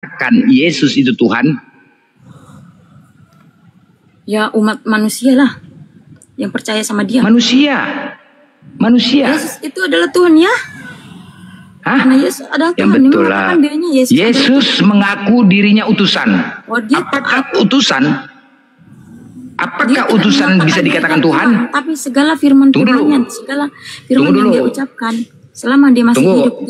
mengatakan Yesus itu Tuhan? Ya umat manusia lah yang percaya sama dia. Manusia. Yesus itu adalah Tuhan ya. Hah? Karena Yesus adalah Yang Tuhan. betul lah. Yesus mengaku dirinya utusan. Apakah utusan? Apakah utusan bisa dikatakan Tuhan? Tapi segala firman-firmannya, segala firman yang dia ucapkan, selama dia masih hidup,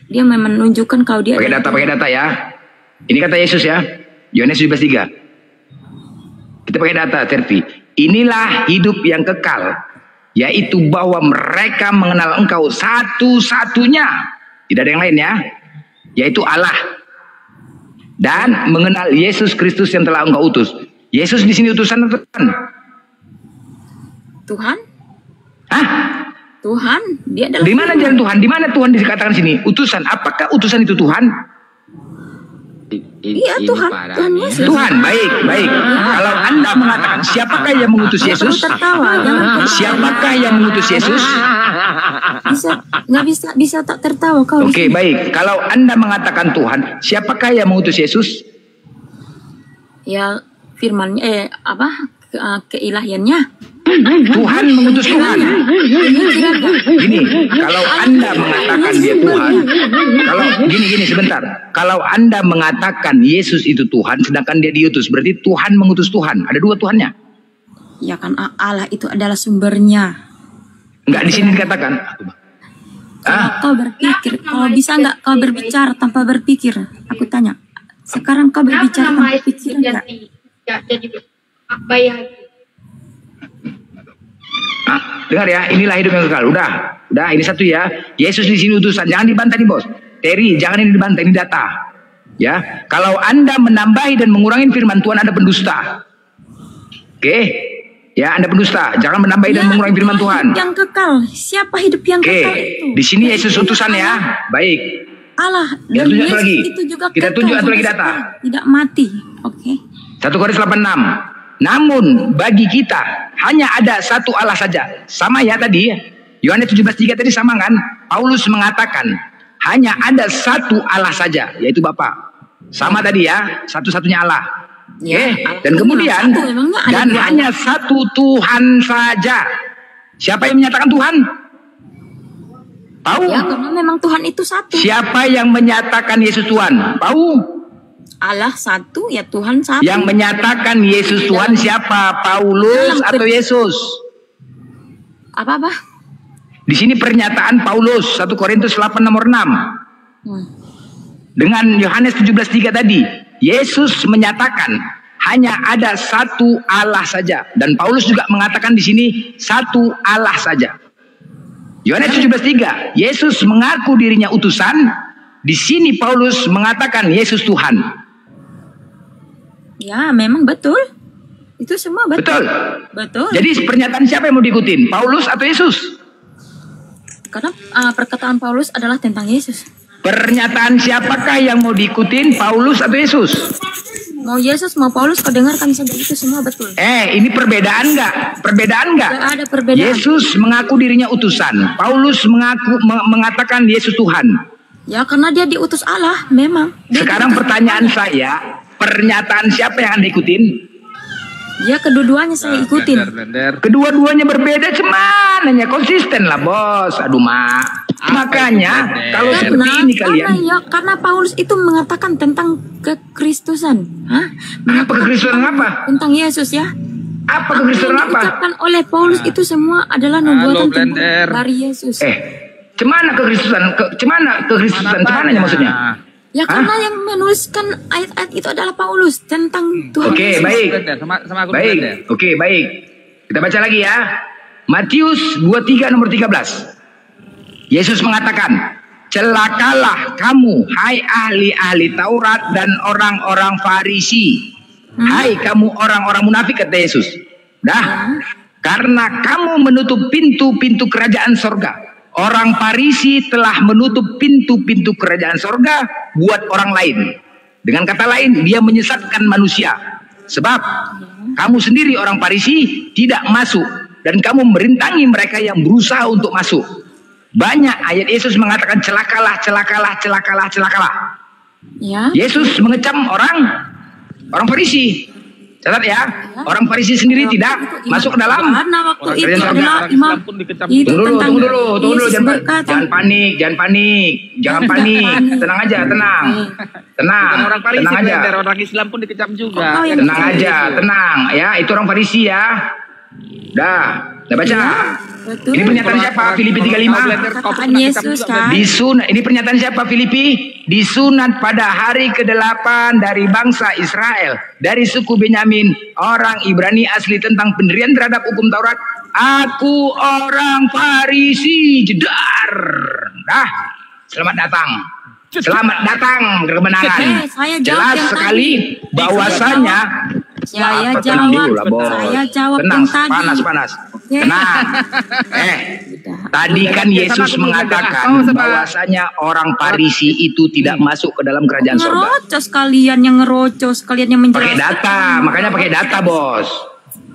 dia menunjukkan kalau dia pakai data ya. Ini kata Yesus ya. Yohanes 17:3. Kita pakai data, Terpi. Inilah hidup yang kekal, yaitu bahwa mereka mengenal Engkau satu-satunya, tidak ada yang lain ya, yaitu Allah, dan mengenal Yesus Kristus yang telah Engkau utus. Yesus di sini utusan atau Tuhan? Tuhan? Hah? Tuhan, dia adalah. Di mana jalan Tuhan? Di mana Tuhan dikatakan sini? Utusan. Apakah utusan itu Tuhan? Iya, Tuhan. Tuhan Yesus. Tuhan, baik. Kalau Anda mengatakan siapakah yang mengutus Yesus? Siapakah yang mengutus Yesus? Bisa tak tertawa kau. Oke, baik. Kalau Anda mengatakan Tuhan, siapakah yang mengutus Yesus? Ya, firmannya keilahiannya. Tuhan mengutus Tuhan. Gini, kalau Anda mengatakan dia Tuhan, kalau gini sebentar. Kalau Anda mengatakan Yesus itu Tuhan, sedangkan dia diutus, berarti Tuhan mengutus Tuhan. Ada dua Tuhannya. Ya kan, Allah itu adalah sumbernya. Enggak di sini dikatakan. Kalau kau berpikir, kalau bisa enggak kau berbicara tanpa berpikir? Aku tanya. Sekarang kau berbicara tanpa berpikir enggak? Jadi bayar. Dengar ya, inilah hidup yang kekal. Udah, ini satu ya. Yesus di sini utusan. Jangan dibantah nih, Bos. Terry, jangan ini dibantah, ini data. Ya, kalau Anda menambahi dan mengurangi firman Tuhan, Anda pendusta. Oke? Ya, Anda pendusta. Jangan menambahi dan mengurangi firman Tuhan. Yang kekal. Siapa hidup yang kekal itu? Di sini Yesus utusan ya. Baik. Allah. Dan Yesus lagi. Itu juga kita tunjuk satu lagi data. Tidak mati. Oke. 1 Korintus 8:6. Namun bagi kita hanya ada satu Allah saja. Sama ya tadi. Yohanes 17:3 tadi sama kan? Paulus mengatakan hanya ada satu Allah saja, yaitu Bapa. Sama tadi ya, satu-satunya Allah. Ya, dan kemudian dan hanya satu Tuhan saja. Siapa yang menyatakan Tuhan? Tahu? Ya, karena memang Tuhan itu satu. Siapa yang menyatakan Yesus Tuhan? Tahu? Allah satu, ya Tuhan satu. Yang menyatakan Yesus Tuhan siapa? Paulus atau Yesus? Apa? Di sini pernyataan Paulus 1 Korintus 8 nomor 6. Dengan Yohanes 17:3 tadi, Yesus menyatakan hanya ada satu Allah saja, dan Paulus juga mengatakan di sini satu Allah saja. Yohanes 17:3, Yesus mengaku dirinya utusan. Di sini Paulus mengatakan Yesus Tuhan. Ya, memang betul. Itu semua betul. Betul. Jadi pernyataan siapa yang mau diikutin? Paulus atau Yesus? Karena perkataan Paulus adalah tentang Yesus. Pernyataan siapakah yang mau diikutin? Paulus atau Yesus? Mau Yesus, mau Paulus, kau dengarkan saja, itu semua betul. Ini perbedaan nggak? Perbedaan nggak? Tidak ada perbedaan. Yesus mengaku dirinya utusan. Paulus mengatakan Yesus Tuhan. Ya, karena dia diutus Allah, memang. Sekarang pertanyaan saya, pernyataan siapa yang Anda ikutin? Ya, kedua-duanya saya ikutin. Kedua-duanya berbeda, cuman konsisten lah, Bos. Aduh, makanya kalau seperti ini kalian. Karena Paulus itu mengatakan tentang kekristusan. Apa kekristusan apa? Tentang Yesus ya. Apa kekristusan apa? Yang diucapkan oleh Paulus itu semua adalah nubuatan dari Yesus. Cemana kekristusan? Cemana maksudnya? Ya, karena yang menuliskan ayat-ayat itu adalah Paulus tentang Tuhan. Oke, baik. Baik. Kita baca lagi ya. Matius 23 nomor 13. Yesus mengatakan, celakalah kamu, hai ahli-ahli Taurat dan orang-orang Farisi. Hai kamu orang-orang munafik, kata Yesus. Karena kamu menutup pintu-pintu kerajaan sorga. Orang Farisi telah menutup pintu-pintu kerajaan sorga buat orang lain. Dengan kata lain, dia menyesatkan manusia. Sebab kamu sendiri orang Farisi tidak masuk, dan kamu merintangi mereka yang berusaha untuk masuk. Banyak ayat Yesus mengatakan celakalah, celakalah, celakalah, celakalah. Ya. Yesus mengecam orang Farisi. Catat ya, orang Farisi sendiri tidak masuk ke dalam waktu itu kerajaan surga. adalah imam. Itu Tunggu dulu, Yesus jangan berkata, panik, tenang aja, tenang, Bukan orang Farisi, tenang aja, orang Islam pun dikecam juga. tenang aja, tenang, ya, itu orang Farisi ya. Dah baca. Betul. Ini pernyataan siapa? Filipi 35. Katakan Yesus kan. Ini pernyataan siapa? Filipi disunat pada hari ke-8 dari bangsa Israel, dari suku Benyamin, orang Ibrani asli, tentang pendirian terhadap hukum Taurat. Aku orang Farisi. Jedar. Dah. Selamat datang ke kemenangan. Saya jawab Jelas yang sekali tadi. bahwasanya Saya tenang dulu lah, Bos. Saya jawab Tenang, yang tadi. panas. Oke. Tenang. Tadi kan Yesus mengatakan bahwasanya orang Farisi itu tidak masuk ke dalam kerajaan surga. Ngerocos kalian yang menjelaskan. Pakai data, makanya pakai data, Bos.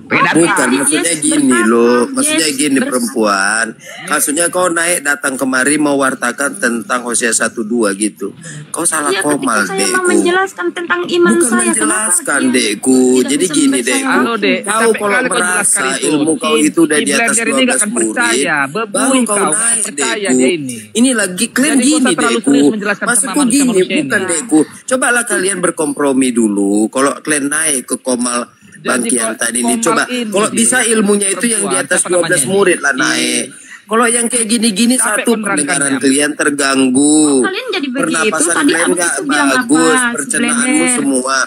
Pakai data. Bukan, maksudnya gini loh, maksudnya gini perempuan. Maksudnya kau naik datang kemari mewartakan tentang Hosea 1:2 gitu. Kau salah komal, saya Dekku. mau menjelaskan tentang iman Bukan saya. menjelaskan, Kenapa? Dekku. Tidak Jadi bisa gini, membaca Dekku. Halo, Dek. Kau Sampai kalau kali kau merasa jelaskan itu. ilmu kau itu udah di atas Blender ini 12 gak akan murid, percaya. baru Bebuin kau kau. naik, Percaya Dekku. dia ini. Ini lagi kalian Jadi kau gini, tak terlalu Dekku. serius menjelaskan Maksudku tentang gini, manusia bukan, ini. Dekku. Cobalah kalian berkompromi dulu. Kalau kalian naik ke Komal Bangkian tadi ini, coba kalau bisa ilmunya itu yang di atas 12 murid lah naik. Kalau yang kayak gini-gini, satu pendengaran kalian terganggu, Kalian jadi begitu. pernapasan Tadi kalian aku nggak tuh bilang bagus, apa? pencernaanmu Blender. semua.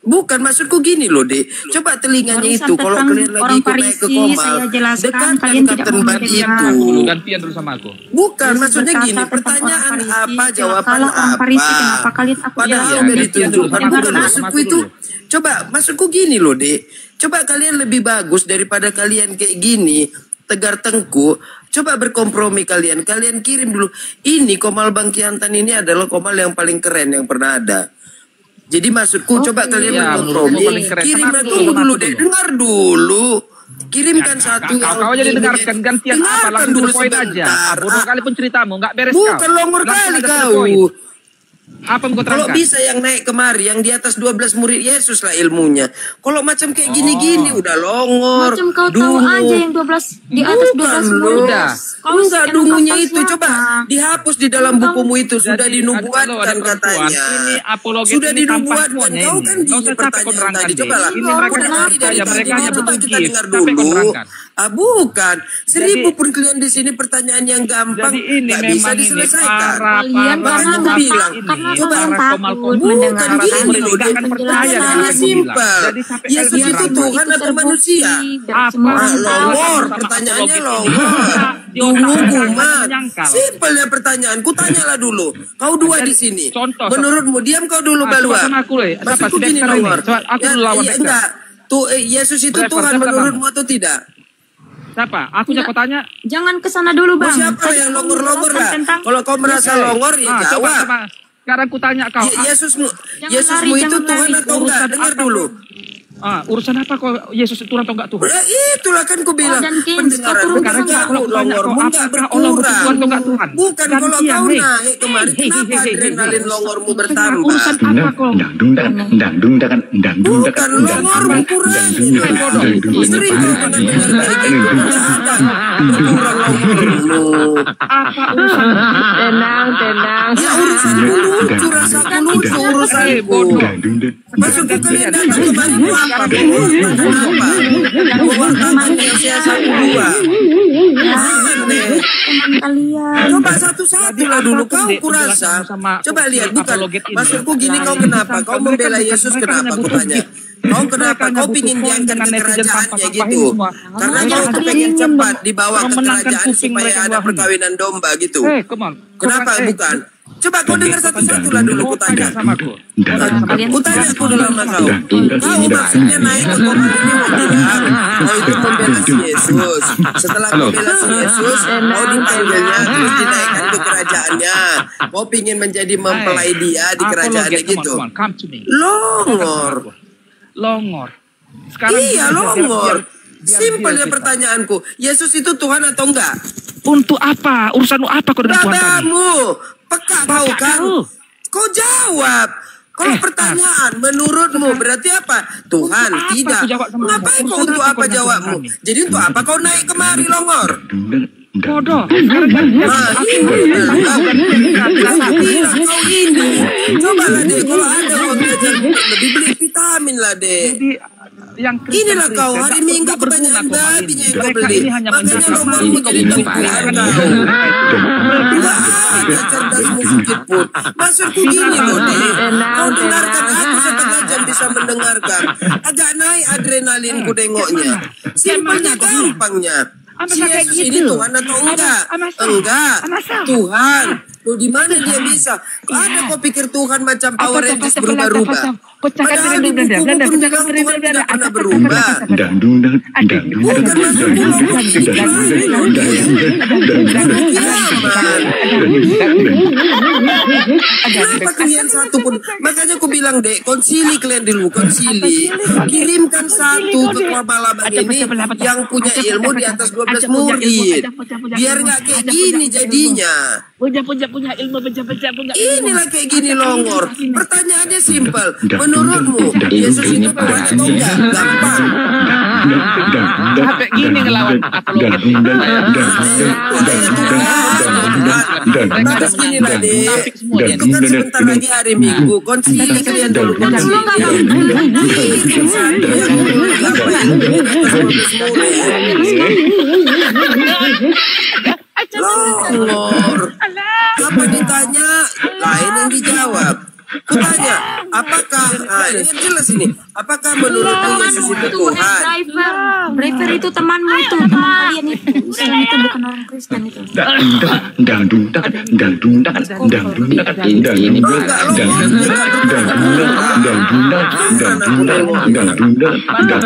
Bukan, maksudku gini loh, Dek. Coba telinganya Barusan itu. Kalau tentang kalian lagi orang naik ke Farisi, Komal, saya jelaskan, dekatkan kalian tidak Kapten mau Bad mendengar. itu. Dulu gantian dulu sama aku. Bukan, Yesus maksudnya berkata gini, tentang pertanyaan orang Farisi, apa, jawaban kalau orang Farisi, apa. kenapa kalian aku Padahal jawab? udah Gantian ditunjukkan. dulu, sama Bukan, aku dulu, maksudku sama aku itu. dulu. Coba, maksudku gini loh, Dek. Coba kalian lebih bagus daripada kalian kayak gini, tegar tengkuk. Coba berkompromi kalian. Kalian kirim dulu. Ini Komal Bangkiantan ini adalah Komal yang paling keren yang pernah ada. Jadi maksudku, coba kalian Iya, berkompromi. menurutku paling keren. Kirim, Sama aku, tunggu sama dulu, aku Dek. dulu. Dengar dulu. Kirimkan satu. Kau jadi dengarkan gantian apa Dengarkan langsung dulu to the point aja. sebentar. Bodoh kali pun ceritamu, nggak beres kau. Bukan longor Langsung kali aja to the kau. point. Apa yang kau Kalau terangkan? bisa yang naik kemari, yang di atas 12 murid Yesus lah ilmunya. Kalau macam kayak gini-gini udah longor. Macam kau tahu dungu. aja yang 12 di atas 12 Bukan murid. Udah. Kau Enggak, yang dungunya kata itu siapa? coba dihapus di dalam bukumu itu. Sudah Jadi, dinubuatkan ada perempuan, katanya. ini apologet Sudah ini tampak dinubuatkan. semuanya Kau ini. kan Nggak gini usah capek kau pertanyaan terangkan tadi. deh. Coba lah. Ini mereka Udah nggak dari percaya, tadi. mereka hanya Coba butuh kita gift. dengar Capek kau dulu. terangkan. Bukan. 1000 Jadi- pun kalian di sini pertanyaan yang gampang. Jadi ini nggak bisa memang ini diselesaikan. Kalian Makanya jangan aku bilang, karena coba kalian para takut komal-komal mendengar bukan gini murid loh, nggak akan Dek. percaya dengan Pertanyaannya apa yang kau bilang. simpel. Jadi sampai Yesus kalian itu ragu. Tuhan atau manusia? Semua Apa? orang tahu. Longor, Sama pertanyaannya apologet ini. longor. Di otak Tunggu mereka kumat. menyangkal. Simpel ya pertanyaan. Ku tanyalah dulu. Kau dua Jadi, di sini. contoh, Menurutmu diam kau dulu coba Balua. sama aku, Le. Siapa? Maksudku Si gini Dexter ini. longor. Coba aku dulu lawan Dexter. enggak. Tuh Yesus itu Driver, Tuhan siapa menurutmu namamu? atau tidak? Siapa? Aku Tidak. kau tanya. Jangan ke sana dulu, Oh, Bang. siapa Tadi yang aku longor-longor lah? menjelaskan tentang Kalau kau merasa longor ya Coba, jawab. coba. Sekarang ku tanya kau. Yesusmu, Jangan Yesusmu lari, itu jangan Tuhan lari. atau enggak? Urusan Dengar apa dulu. Urusan apa kau Yesus Tuhan atau enggak Tuhan? Ya, itulah kan ku bilang dan Kings, pendengaran kau turun Sekarang Enggak, kalau kamu tanya longormu kau enggak apakah Allah berkurang. Tuhan atau enggak Tuhan? Bukan kalau Gantian, kau hei. naik kemarin, Hei, kenapa hei, hei, hei, adrenalin hei. longormu Sekarang bertambah? urusan apa kau? Bukan longormu kurang. Sering kau mendengar baik itu berkurang longormu. Apa urusan? Tenang. Ya urusanmu lucu, rasaku lucu urusanku. Maksudku kalian datang kemari mau apa? Mewartakan Hosea 1:2. Aneh. teman kalian. Coba satu-satu lah dulu kau kurasa. Coba lihat, bukan maksudku gini, kau kenapa? Kau membela Yesus kenapa? Aku tanya. Kau kenapa? Kau pingin diangkat ke kerajaannya gitu? Karena kau pengen cepat dibawa ke kerajaan supaya ada perkawinan domba gitu. Come on. Kenapa bukan? Coba kau dengar satu-satu lah dulu, ku tanya. Sama aku. Ku tanya aku dulu sama kau. Kau maksudnya naik ke komal ini mau bilang kau itu membela si Yesus. Setelah membela si Yesus, kau dipanggilnya terus dinaikkan ke kerajaannya. Kau pingin menjadi mempelai dia di kerajaannya gitu. Come to me. Longor. Longor. Sekarang Iya longor. biar Simpel ya cerita. pertanyaanku. Yesus itu Tuhan atau enggak? Untuk apa? Urusanmu apa kau dengan Tuhan tadi? Babamu. Peka kau kan? Kau jawab. Kalau pertanyaan menurutmu berarti apa? Tuhan, Apa tidak. aku jawab sama Ngapain kamu? kau Urusan untuk apa apa kau jawabmu? nanya kami? Jadi untuk apa kau naik kemari Longor? Bodoh. Sekarang kan dia Nah, aku ini bilang bilang kau ini. Cobalah deh, kalau ada uang jajan lebih beli vitamin lah deh. Jadi yang Inilah kau hari Minggu kebanyakan babinya yang kau beli. ini hanya Makanya menjaga nomormu jadi Ini tumpuan kau. Tidak ada cerdasmu sedikit pun. Maksudku gini loh deh. Kau dengarkan aku setengah jam bisa mendengarkan. Agak naik adrenalinku tengoknya. Simpelnya gampangnya. Si Yesus ini Tuhan atau enggak? Enggak. Tuhan. Loh di mana dia bisa? Ada kau pikir Tuhan macam Power Rangers berubah-ubah? Padahal di buku-buku pun bilang Tuhan tidak pernah berubah. Kenapa kalian satu pun? Makanya aku bilang dek, konsili kalian dulu, konsili. Kirimkan satu ke Kuala ini yang punya ilmu di atas 12 murid. Biar nggak kayak gini jadinya. punya ilmu punya Inilah kayak gini Longor. Pertanyaannya simpel. Menurutmu Yesus itu Tuhan atau enggak? Gampang. sampai gini ngelawan apologet. Lantas gini lah deh. Itu kan sebentar lagi hari Minggu. Konsili kalian dulu. Konsili. Longor. Apa ditanya, lain yang dijawab. Kutanya, apakah, ini jelas ini, apakah menurutmu Yesus itu Tuhan? Driver itu temanmu itu, teman kalian itu. Islam itu bukan orang Kristen itu.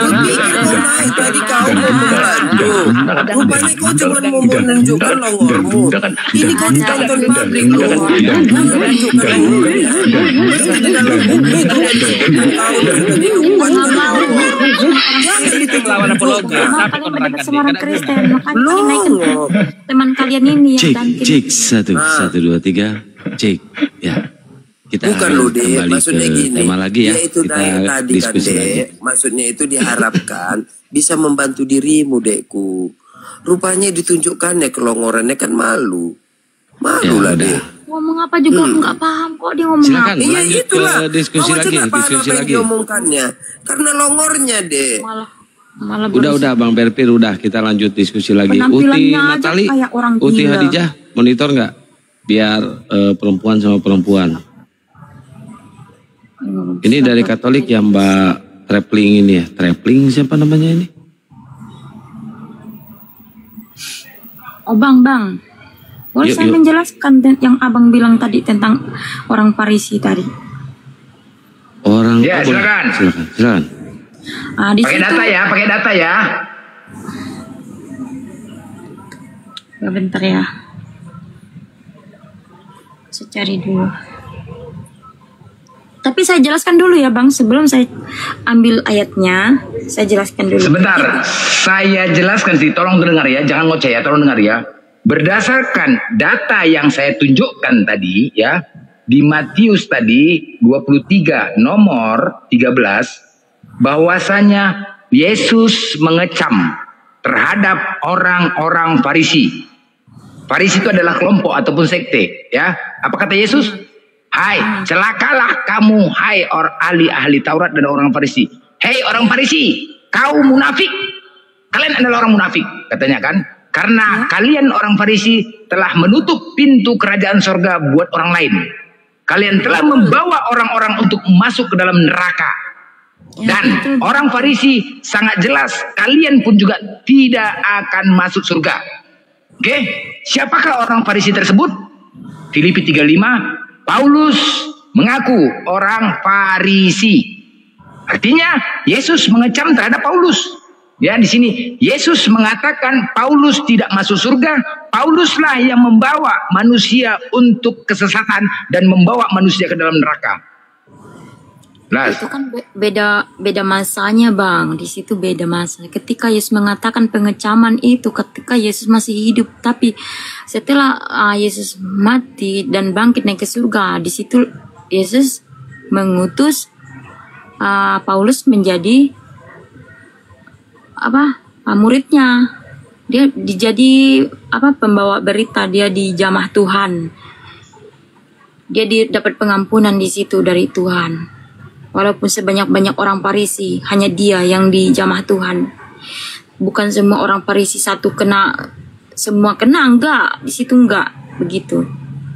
Tadi kau mau membantu. Rupanya kau cuma mau menunjukkan longormu. Ini kau ditonton publik loh. Menunjukkan longormu. Di dalam buku itu disebutkan kau sudah dilupakan longor. Jangan Lawan apologet. Sama kalian mendekat sama orang Kristen, makanya kalian naikkan teman kalian ini yang Cek, ganti. cek, satu, dua, tiga, cek, ya. Kita Bukan loh dek, kembali maksudnya ke gini. tema lagi ya. Dia itu Kita naik tadi kan diskusi lagi. dek. Maksudnya itu diharapkan bisa membantu dirimu dekku. Rupanya ditunjukkannya kelongorannya kan malu. Malu Ya, lah udah. dek. Ngomong apa juga aku nggak paham kok dia ngomong Silakan. apa. Iya Lanjut itulah. ke diskusi Kau aja lagi, nggak paham diskusi apa yang lagi. diomongkannya. Karena longornya dek. Malah Udah Bang Berpir, udah kita lanjut diskusi lagi. Penampilannya Uti aja Natali, kayak orang Uti gila. Hadijah, monitor nggak? Biar perempuan sama perempuan. Ini dari Katolik ya Mbak Trepling ini ya. Trepling siapa namanya ini? Oh bang, boleh Yuk, saya yuk. menjelaskan yang abang bilang tadi tentang orang Farisi tadi. Orang. Ya, oh, boleh. silakan. Silakan. Di Pakai situ, data ya, pakai data ya. bentar ya. Saya cari dulu. Tapi saya jelaskan dulu ya bang, sebelum saya ambil ayatnya, saya jelaskan dulu. Sebentar, saya jelaskan sih, tolong dengar ya, jangan ngoceh ya, tolong dengar ya. Berdasarkan data yang saya tunjukkan tadi ya, di Matius tadi 23 nomor 13, bahwasanya Yesus mengecam terhadap orang-orang Farisi. Farisi itu adalah kelompok ataupun sekte ya. Apa kata Yesus? Hai, celakalah kamu, hai ahli Taurat dan orang Farisi. Hei orang Farisi, kau munafik. Kalian adalah orang munafik, katanya kan? Karena kalian orang Farisi telah menutup pintu kerajaan sorga buat orang lain. Kalian telah membawa orang-orang untuk masuk ke dalam neraka. Dan orang Farisi sangat jelas, kalian pun juga tidak akan masuk surga. Oke, siapakah orang Farisi tersebut? Filipi 35. Paulus mengaku orang Farisi. Artinya Yesus mengecam terhadap Paulus. Ya, di sini Yesus mengatakan Paulus tidak masuk surga. Pauluslah yang membawa manusia untuk kesesatan dan membawa manusia ke dalam neraka. Itu kan beda masanya bang, di situ beda masa. Ketika Yesus mengatakan pengecaman itu ketika Yesus masih hidup, tapi setelah Yesus mati dan bangkit naik ke surga, di situ Yesus mengutus Paulus menjadi muridnya. Dia jadi pembawa berita, dia dijamah Tuhan. Dia dapat pengampunan di situ dari Tuhan. Walaupun sebanyak-banyak orang Farisi, hanya dia yang dijamah Tuhan. Bukan semua orang Farisi semua kena, enggak. Di situ enggak begitu.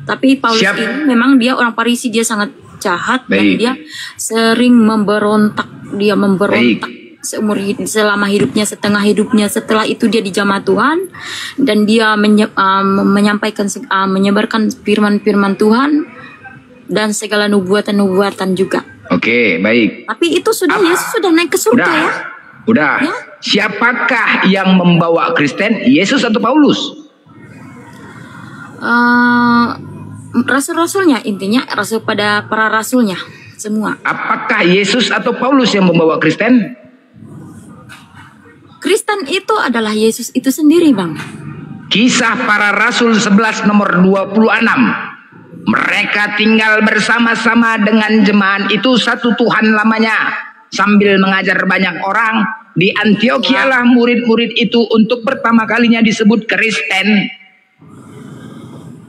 Tapi Paulus ini memang dia orang Farisi, dia sangat jahat. Dan dia sering memberontak. Dia memberontak selama hidupnya, setengah hidupnya. Setelah itu dia dijamah Tuhan. Dan dia menyebarkan firman-firman Tuhan. Dan segala nubuatan-nubuatan juga. Oke, baik. Tapi itu Yesus sudah naik ke surga ya. Udah. Ya? Siapakah yang membawa Kristen? Yesus atau Paulus? Rasul-rasulnya, intinya rasul pada para rasulnya semua. Apakah Yesus atau Paulus yang membawa Kristen? Kristen itu adalah Yesus itu sendiri, Bang. Kisah para Rasul 11 nomor 26. Mereka tinggal bersama-sama dengan jemaat itu, satu Tuhan lamanya, sambil mengajar banyak orang. Di Antiokhia lah murid-murid itu untuk pertama kalinya disebut Kristen.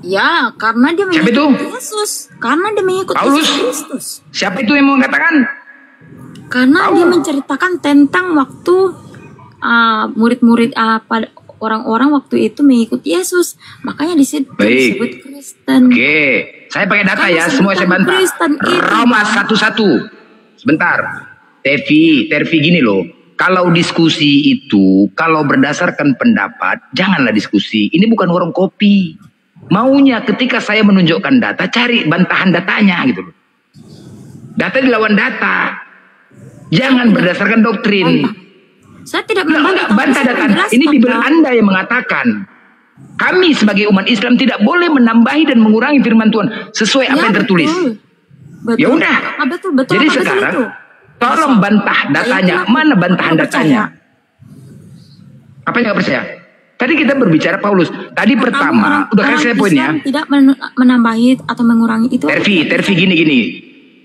Ya, karena dia mengikuti Yesus. Karena dia mengikuti Paulus. Kristus. Siapa itu yang mengatakan? Karena dia menceritakan tentang waktu murid-murid orang-orang waktu itu mengikuti Yesus, makanya disebut Kristen. Oke, saya pakai data ya, semua saya bantah. Roma 11. Sebentar, Tervi gini loh. Kalau diskusi itu, kalau berdasarkan pendapat, janganlah diskusi. Ini bukan warung kopi. Maunya ketika saya menunjukkan data, cari bantahan datanya gitu loh. Data dilawan data. Jangan berdasarkan doktrin. Saya tidak membantah data. Ini Bibel Anda yang mengatakan. Kami sebagai umat Islam tidak boleh menambahi dan mengurangi firman Tuhan sesuai apa yang tertulis. Ya udah. Betul. Jadi sekarang tolong bantah datanya. Mana bantahan datanya? Apa yang nggak percaya? Tadi kita berbicara Paulus. Tadi pertama, udah kasih saya poinnya. Tidak menambahi atau mengurangi itu. Tervi gini.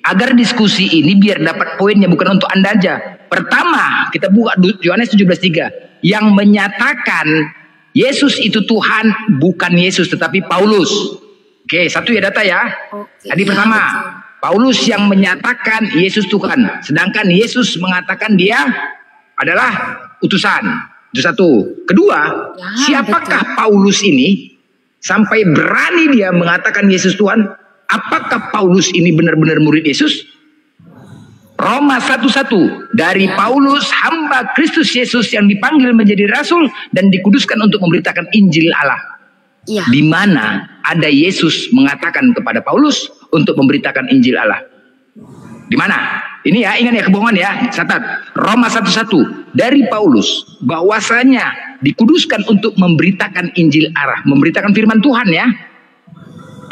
Agar diskusi ini biar dapat poinnya, bukan untuk Anda aja. Pertama, kita buka Yohanes 17:3 yang menyatakan Yesus itu Tuhan, bukan Yesus tetapi Paulus. Oke, satu ya data ya. Tadi pertama, Paulus yang menyatakan Yesus Tuhan, sedangkan Yesus mengatakan dia adalah utusan. Itu satu. Kedua, siapakah Paulus ini sampai berani dia mengatakan Yesus Tuhan? Apakah Paulus ini benar-benar murid Yesus? Roma 1:1 dari Paulus, hamba Kristus Yesus yang dipanggil menjadi rasul dan dikuduskan untuk memberitakan Injil Allah. Ya. Di mana ada Yesus mengatakan kepada Paulus untuk memberitakan Injil Allah? Di mana? Ini ya, ingat ya, kebohongan ya. Catat. Roma 1:1 dari Paulus bahwasanya dikuduskan untuk memberitakan Injil Allah, memberitakan firman Tuhan ya.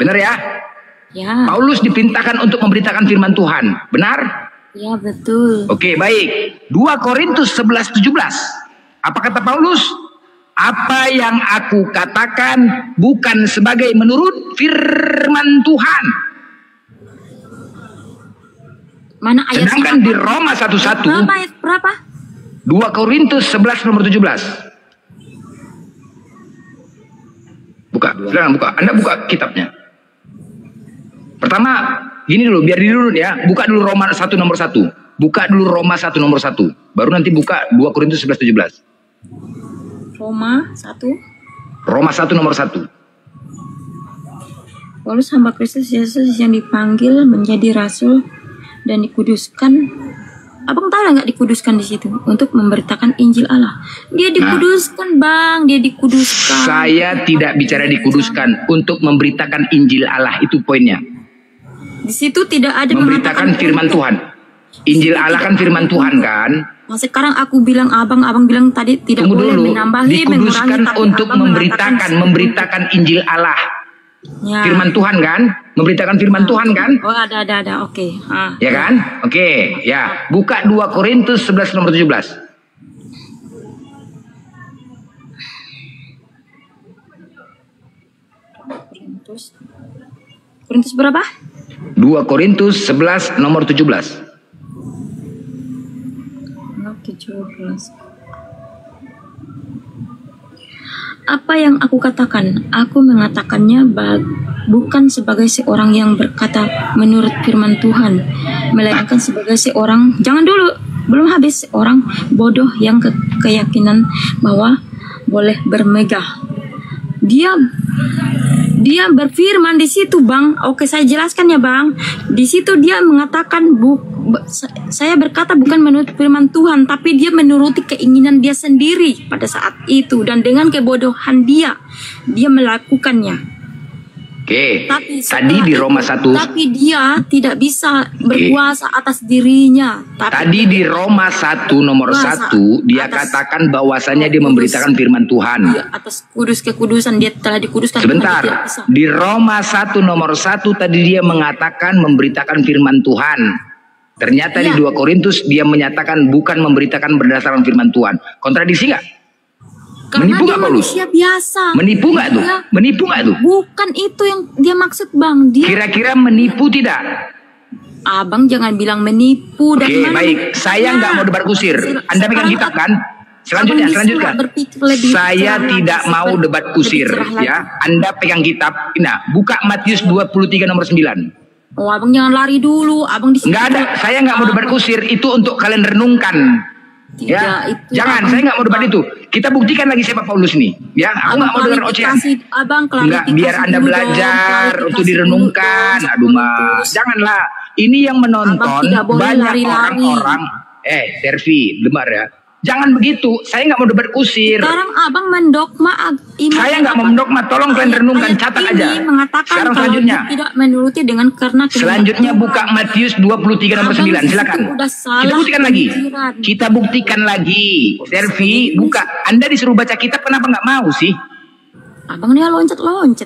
Benar ya? Ya. Paulus diperintahkan untuk memberitakan firman Tuhan. Benar? Ya, betul. Oke, baik. 2 Korintus 11:17. Apa kata Paulus? Apa yang aku katakan bukan sebagai menurut firman Tuhan. Mana ayat? Sedangkan di Roma 1:1. Berapa? 2 Korintus 11 nomor 17. Buka, silakan buka. Anda buka kitabnya. Pertama, gini dulu, biar dulu ya. Buka dulu Roma 1 nomor 1. Buka dulu Roma 1 nomor 1. Baru nanti buka 2 Korintus 11:17. Roma 1. Roma 1 nomor 1. Paulus hamba Kristus Yesus yang dipanggil menjadi rasul dan dikuduskan. Abang tahu nggak dikuduskan di situ untuk memberitakan Injil Allah? Dia dikuduskan, Bang. Dia dikuduskan. Saya tidak bicara dikuduskan, untuk memberitakan Injil Allah, itu poinnya. Di situ tidak ada memberitakan firman Tuhan. Injil Allah kan firman Tuhan kan. Nah, sekarang aku bilang abang bilang tadi tidak boleh menambahi, dikuduskan untuk memberitakan Injil Allah. Ya. Firman Tuhan kan, memberitakan firman Tuhan kan. Oh, ada. Oke. Ya kan? Oke, ya. Buka 2 Korintus 11 nomor 17. Korintus berapa? 2 Korintus 11 nomor 17. 17. Apa yang aku katakan? Aku mengatakannya bukan sebagai seorang yang berkata menurut firman Tuhan, melainkan sebagai seorang, jangan dulu, belum habis, seorang bodoh yang keyakinan bahwa boleh bermegah. Dia berfirman di situ, Bang. Oke, saya jelaskan ya, Bang. Di situ dia mengatakan saya berkata bukan menurut firman Tuhan, tapi dia menuruti keinginan dia sendiri pada saat itu, dan dengan kebodohan dia melakukannya. Oke. Tapi Tadi di Roma 1. Tapi dia tidak bisa berkuasa atas dirinya. Tadi di Roma 1 nomor 1 dia katakan bahwasannya dia memberitakan firman Tuhan. Atas kekudusan dia telah dikuduskan. Sebentar. Di Roma 1 nomor 1 tadi dia mengatakan memberitakan firman Tuhan. Ternyata di 2 Korintus dia menyatakan bukan memberitakan berdasarkan firman Tuhan. Kontradiksi nggak? Karena Menipu dia nggak, Paulus? manusia biasa. Menipu nggak tuh? Menipu nggak tuh? Bukan itu yang dia maksud, Bang. Dia Kira-kira menipu tidak? Abang jangan bilang menipu. Oke, baik. Saya nggak mau debat kusir. Anda pegang kitab kan? Selanjutkan. Saya tidak mau debat kusir, ya. Anda pegang kitab. Nah, buka Matius 23 nomor 9. Oh, abang jangan lari dulu. Abang di sini. Nggak ada. Saya nggak mau debat kusir. Itu untuk kalian renungkan. Ya, jangan. Saya nggak mau debat itu. Kita buktikan lagi siapa Paulus nih. Ya, aku nggak mau dengar ocehan. Nggak, biar Anda belajar, untuk direnungkan. Aduh, Mas, janganlah. Ini yang menonton banyak orang-orang. Servi, dengar ya. Jangan begitu. Saya nggak mau debat kusir. Sekarang abang mendogma iman. Saya nggak mau mendogma. Tolong kalian renungkan, catat aja. Sekarang selanjutnya. Tidak menuruti dengan karena selanjutnya buka Matius 23 nomor 9. Silakan. Kita buktikan lagi. Kita buktikan lagi. Servi, buka. Anda disuruh baca kitab, kenapa nggak mau sih? Abang nih loncat.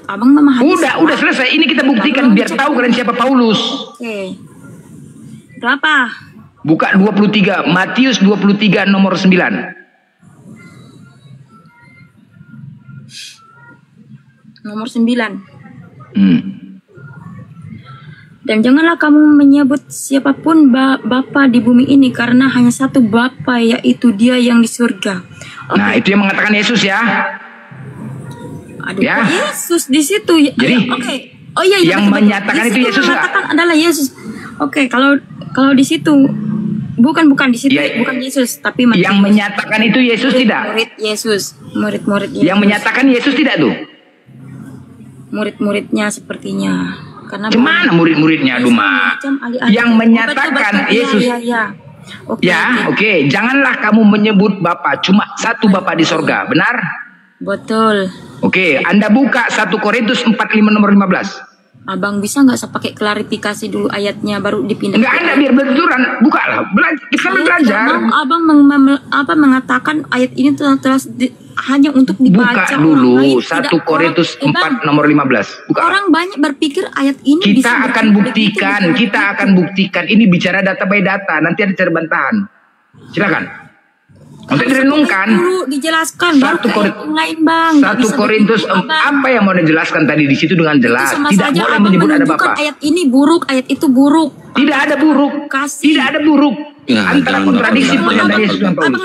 Abang memahami. Udah selesai. Ini kita buktikan biar tahu kalian siapa Paulus. Oke. Berapa? Buka 23, Matius 23 nomor 9. Nomor 9. Dan janganlah kamu menyebut siapapun Bapa di bumi ini, karena hanya satu Bapa, yaitu Dia yang di surga. Okay. Nah, itu yang mengatakan Yesus ya. Aduh, ya. Yesus di situ. Jadi, Oh iya, yang menyatakan itu Yesus mengatakan adalah Yesus. Oke, kalau di situ bukan di situ, bukan Yesus, tapi yang menyatakan itu Yesus tidak? Murid Yesus, murid Yesus. Yang menyatakan Yesus tidak tuh? Murid-muridnya sepertinya. Karena gimana murid-muridnya, Duma? Yang menyatakan Yesus. Ya. Oke. Janganlah kamu menyebut Bapa, cuma satu Bapa di sorga, benar? Betul. Oke, Anda buka 1 Korintus 45 nomor 15. Abang bisa nggak saya pakai klarifikasi dulu ayatnya baru dipindah? Nggak ada, biar benturan. Bukalah, kita belajar. Abang mengatakan ayat ini terus hanya untuk dibaca. Buka dulu 1 Korintus 4 nomor 15. Buka. Orang banyak berpikir ayat ini kita akan buktikan. Ini bicara data by data. Nanti ada cara bantahan. Silakan. Untuk direnungkan. Dulu dijelaskan. 1 Korintus apa yang mau dijelaskan tadi di situ dengan jelas. Tidak boleh menyebut ada Bapa. Ayat ini buruk, ayat itu buruk. Tidak ada buruk. Tidak ada buruk. Antara kontradiksi pernyataan Yesus dan Paulus.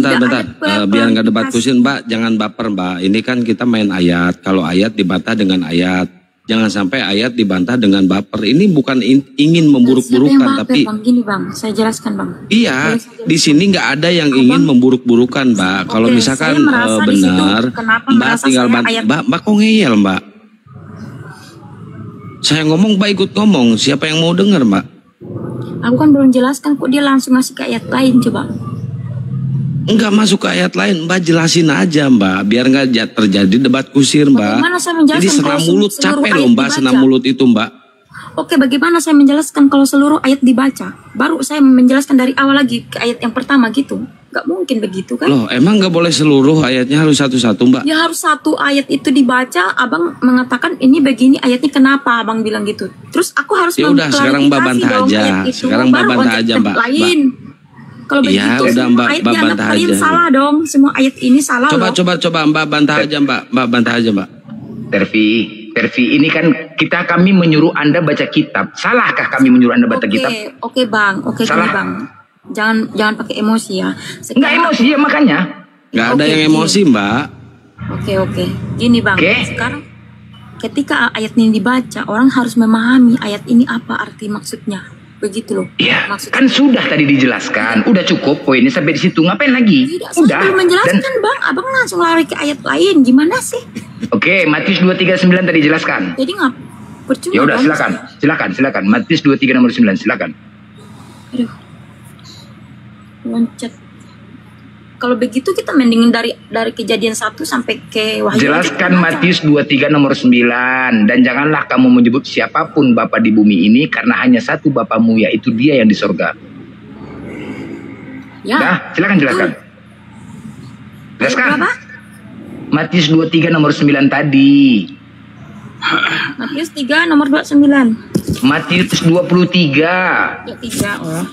Bentar. Biar nggak debat kusir, Mbak. Jangan baper, Mbak. Ini kan kita main ayat. Kalau ayat dibantah dengan ayat. Jangan sampai ayat dibantah dengan baper. Ini bukan ingin memburuk-burukan, tapi Bang, gini Bang, saya jelaskan Bang. Iya, di sini nggak ada yang ingin memburuk-burukan, Mbak. Kalau misalkan benar, Mbak tinggal Mbak kok ngeyel, Mbak? Saya ngomong, Mbak ikut ngomong. Siapa yang mau dengar, Mbak? Aku kan belum jelaskan kok, dia langsung ngasih ke ayat lain, coba. Enggak masuk ke ayat lain, Mbak jelasin aja, Mbak, biar nggak terjadi debat kusir, Mbak. Jadi senam mulut, capek loh, Mbak, senam mulut itu, Mbak. Oke, bagaimana saya menjelaskan kalau seluruh ayat dibaca? Baru saya menjelaskan dari awal lagi ke ayat yang pertama gitu. Gak mungkin begitu kan? Loh, emang nggak boleh seluruh ayatnya, harus satu-satu, Mbak? Ya harus satu ayat itu dibaca. Abang mengatakan ini begini ayatnya, kenapa Abang bilang gitu? Terus aku harus ya udah, sekarang Mbak bantah aja. Sekarang Mbak bantah aja, Mbak. Kalau begitu, ya, udah, Mbak, ayat Mbak dianggap kalian salah dong. Semua ayat ini salah coba, Mbak bantah aja, Mbak. Mbak bantah aja, Mbak. Tervi, Tervi, ini kan kami menyuruh Anda baca kitab. Salahkah kami menyuruh Anda baca kitab? Oke Bang, oke gini Salah. Bang. Jangan pakai emosi ya. Enggak emosi ya makanya. Nggak ada yang emosi, Mbak. Oke. Gini Bang, Oke. sekarang ketika ayat ini dibaca, orang harus memahami ayat ini apa arti maksudnya. Begitu loh. Iya, Maksudnya. kan sudah tadi dijelaskan. Udah cukup poinnya sampai di situ. Ngapain lagi? Tidak, saya Udah. belum menjelaskan Bang. Abang langsung lari ke ayat lain. Gimana sih? Oke, Matius 2:39 tadi jelaskan. Jadi percuma. Ya udah, Bang. silakan. Matius 23 nomor 9, silakan. Aduh. Loncat. Kalau begitu kita mendingin dari Kejadian 1 sampai ke Wahyu. Jelaskan Matius 23 nomor 9. Dan janganlah kamu menyebut siapapun Bapa di bumi ini, karena hanya satu Bapamu, yaitu Dia yang di sorga. Ya. Dah, silakan jelaskan. Jelaskan. Berapa? Matius 23 nomor 9 tadi. Matius 3 nomor 29. Matius 23. Ya 3. Oh.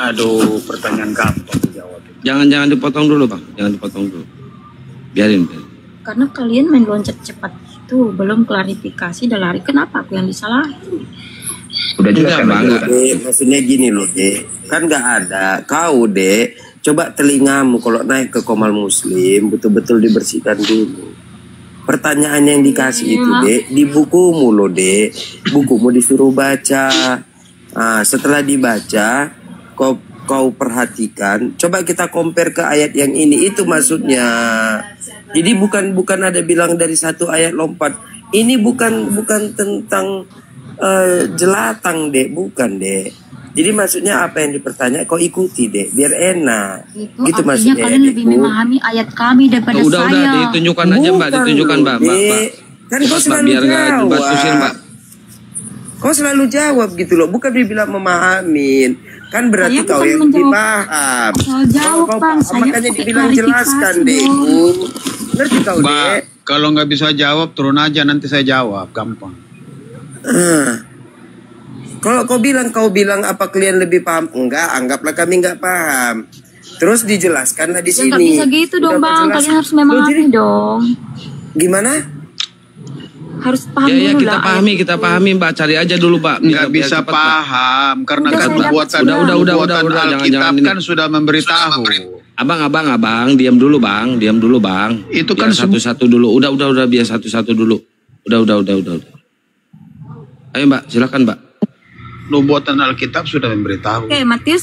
Aduh, pertanyaan gampang dijawab. Jangan dipotong dulu, Bang. Jangan dipotong dulu. Biarin. Karena kalian main loncat cepat itu, belum klarifikasi dan lari. Kenapa aku yang disalahin? Udah jelaskan Bang. Dek, maksudnya gini loh, Dek. Kan nggak ada. Kau, Dek, coba telingamu kalau naik ke Komal Muslim, betul-betul dibersihkan dulu. Pertanyaan yang dikasih itu, Dek, di bukumu loh, Dek. Bukumu disuruh baca. Nah, setelah dibaca, kau perhatikan. Coba kita compare ke ayat yang ini. Itu maksudnya. Jadi bukan ada bilang dari satu ayat lompat. Ini bukan tentang jelatang, Dek. Bukan, Dek. Jadi maksudnya apa yang dipertanyaan kau ikuti, Dek, biar enak. Itu Gitu artinya maksudnya. kalian lebih memahami ayat kami daripada Udah, saya. ditunjukkan aja, Mbak. Ditunjukkan, Mbak. Kan kau Mbak, selalu biar nggak jawab. debat kusir, Mbak. Kau selalu jawab gitu loh. Bukan dibilang memahamin. Kan berarti Saya kau bukan yang lebih paham. Asal jawab, Kau Bang. paham, Saya makanya pakai dibilang klarifikasi jelaskan, dong. Dek. Ngerti kau, Dek? Mbak, kalau nggak bisa jawab, turun aja nanti saya jawab, gampang. Kalau kau bilang apa kalian lebih paham? Enggak, anggaplah kami enggak paham. Terus dijelaskanlah di Ya sini. nggak bisa gitu dong, Udah Bang. jelas. Kalian harus memahami Loh, jadi dong. gimana? Harus paham Ya, dulu kita lah pahami, ayat kita itu. pahami, Mbak. Cari aja dulu, Mbak. Nggak Biar bisa cepat, Mbak. paham karena Udah, kan saya pembuatan dapat sudah. Udah, Alkitab jangan kan ini. sudah memberitahu. Abang, diam dulu, Bang. Itu Biar kan satu-satu dulu. Udah, biar satu-satu dulu. Udah. Ayo, Mbak, silakan, Mbak. Nubuatan Alkitab sudah memberitahu. Oke, Matius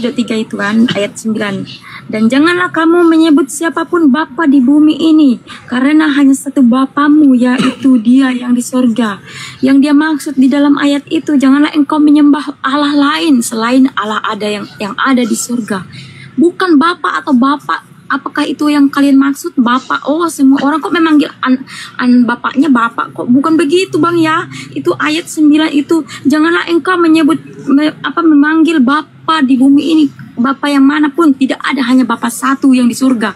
23 itu kan ayat 9. Dan janganlah kamu menyebut siapapun Bapa di bumi ini, karena hanya satu Bapamu, yaitu Dia yang di sorga. Yang dia maksud di dalam ayat itu, janganlah engkau menyembah Allah lain selain Allah ada yang ada di sorga. Bukan Bapa atau Bapak. Apakah itu yang kalian maksud? Bapak? Oh, semua orang kok memanggil bapaknya Bapak kok. Bukan begitu, Bang ya. Itu ayat 9 itu. Janganlah engkau menyebut memanggil Bapa di bumi ini. Bapa yang manapun. Tidak ada, hanya Bapa satu yang di surga.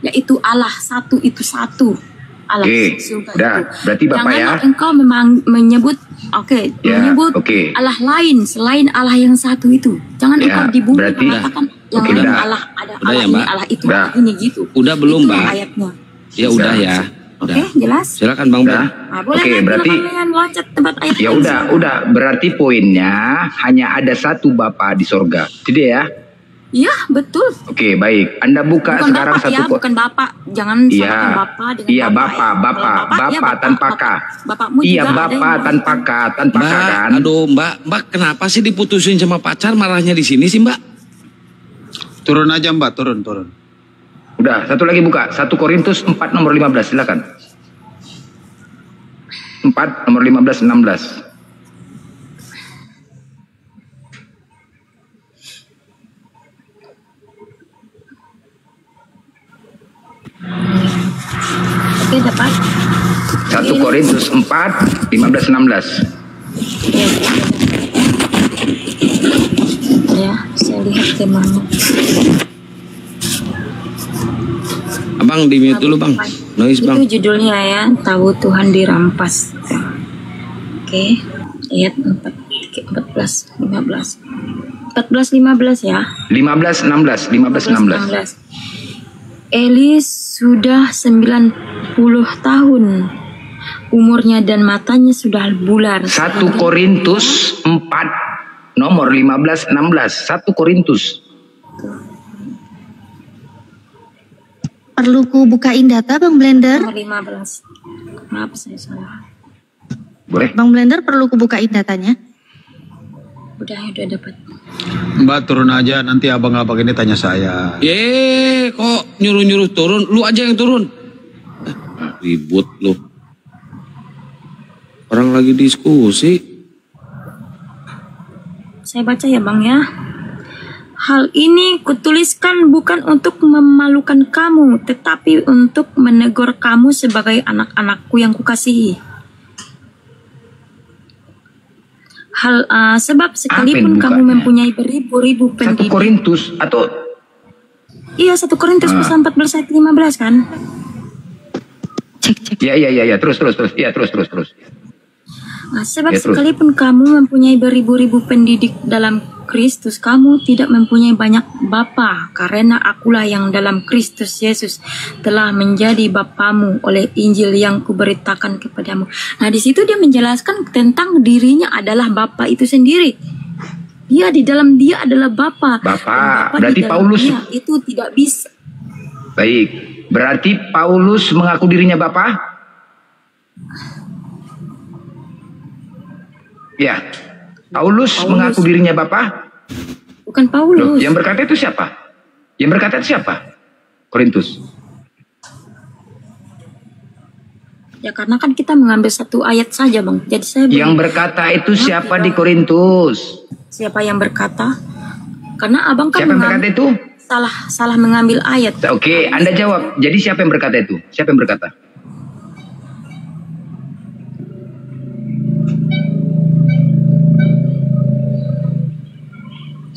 Yaitu Allah satu, itu satu. Allah Oke, surga udah. itu. Berarti Bapak Janganlah ya. engkau menyebut Ya, menyebut oke. Allah lain selain Allah yang satu itu. Jangan Ya, engkau di bumi berarti- mengatakan yang Oke, lain udah. Allah ada, Udah Allah ya, ini, Mbak? Allah itu, Udah. Allah ini gitu. Udah belum, Itu Mbak? ayatnya. Ya udah ya. Udah. Oke, jelas. Silakan, Bang. Udah. Nah, boleh Oke, kan berarti kalian loncat tempat ayat. ya udah. Berarti poinnya hanya ada satu Bapa di sorga. Jadi ya. Iya, betul. Oke, baik. Anda buka Bukan sekarang Bapak satu ya, kok. bukan Bapak. Jangan Iya. samakan Bapak dengan Iya, Bapak. Bapak, ya. Kalau ya, Bapak tanpa K. Bapakmu Iya, juga ada Bapak yang tanpa K, tanpa K Mbak, kan. aduh, Mbak, kenapa sih diputusin sama pacar, marahnya di sini sih, Mbak? Turun aja, Mbak, turun. Udah, satu lagi buka. 1 Korintus 4 nomor 15, silakan. 4 nomor 15 16. Oke, dapat. 1 Korintus 4 15 16. Ya, saya lihat ke mana. Abang di mute dulu, Bang. Noise, Bang. Itu judulnya ya, tahu Tuhan dirampas. Oke, ayat 14 15. 14 15 ya. 15 16, 15 16. Eli sudah 90 tahun umurnya dan matanya sudah bular. 1 Korintus 4 nomor 15-16. 1 Korintus. Perlu ku bukain data Bang Blender? Nomor 15. Maaf saya salah. Boleh? Bang Blender perlu ku bukain datanya? Udah dapat. Mbak turun aja, nanti abang-abang ini tanya saya. Kok nyuruh-nyuruh turun? Lu aja yang turun. Ribut lu. Orang lagi diskusi. Saya baca ya Bang ya. Hal ini kutuliskan bukan untuk memalukan kamu, tetapi untuk menegur kamu sebagai anak-anakku yang kukasihi. Sebab sekalipun kamu mempunyai beribu-ribu 1 pendidik. Korintus atau Iya 1 Korintus pasal 14 ayat 15 kan? Cek. Ya, terus. Ya, terus. Sebab Ya, terus. sekalipun kamu mempunyai beribu-ribu pendidik dalam Kristus, kamu tidak mempunyai banyak bapa, karena akulah yang dalam Kristus Yesus telah menjadi bapamu oleh Injil yang kuberitakan kepadamu. Nah, di situ dia menjelaskan tentang dirinya adalah bapa itu sendiri. Dia di dalam dia adalah bapa. Bapa. Dan Berarti di dalam Paulus dia itu tidak bisa. baik. Berarti Paulus mengaku dirinya bapa? Ya. Paulus mengaku dirinya bapa? Bukan Loh, Paulus. yang berkata itu siapa? Yang berkata itu siapa? Korintus. Ya karena kan kita mengambil satu ayat saja Bang. Jadi saya Yang berkata itu siapa di Korintus? siapa yang berkata? Karena Abang kan Siapa yang berkata itu? salah mengambil ayat. Oke, Anda jawab. Jadi siapa yang berkata itu? Siapa yang berkata?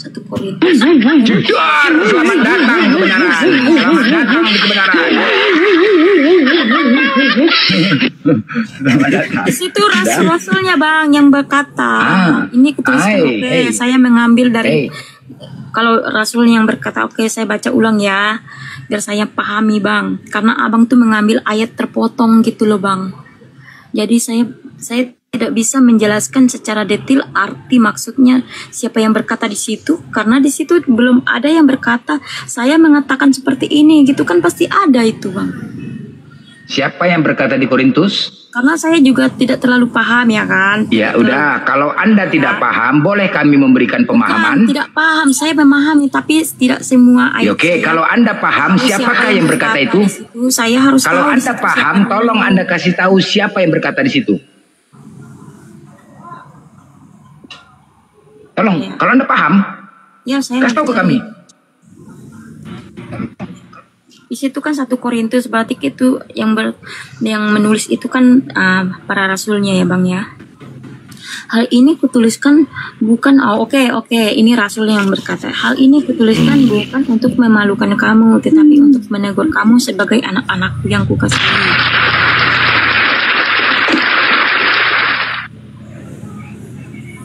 Satu Korintus. Selamat datang kebenaran. Selamat datang di kebenaran. Di situ rasul-rasulnya Bang yang berkata. Ini ketuliskan saya mengambil dari kalau rasul yang berkata, saya baca ulang ya biar saya pahami Bang. Karena Abang tuh mengambil ayat terpotong gitu loh Bang. Jadi saya tidak bisa menjelaskan secara detail arti maksudnya siapa yang berkata di situ karena di situ belum ada yang berkata saya mengatakan seperti ini gitu kan pasti ada itu Bang. Siapa yang berkata di Korintus? Karena saya juga tidak terlalu paham ya kan. Ya udah, kalau Anda tidak paham, boleh kami memberikan pemahaman. Tidak paham, saya memahami tapi tidak semua ayat. Oke, kalau Anda paham siapakah yang berkata itu? Saya harus Kalau tahu Anda paham, tolong Anda kasih tahu siapa yang berkata di situ. Tolong, kalau Anda paham, ya, saya kasih tahu ke kami. Di situ kan 1 Korintus berarti itu yang menulis itu kan para rasulnya ya Bang ya. Hal ini kutuliskan bukan ini rasul yang berkata. Hal ini kutuliskan bukan untuk memalukan kamu tetapi untuk menegur kamu sebagai anak-anakku yang kukasihi.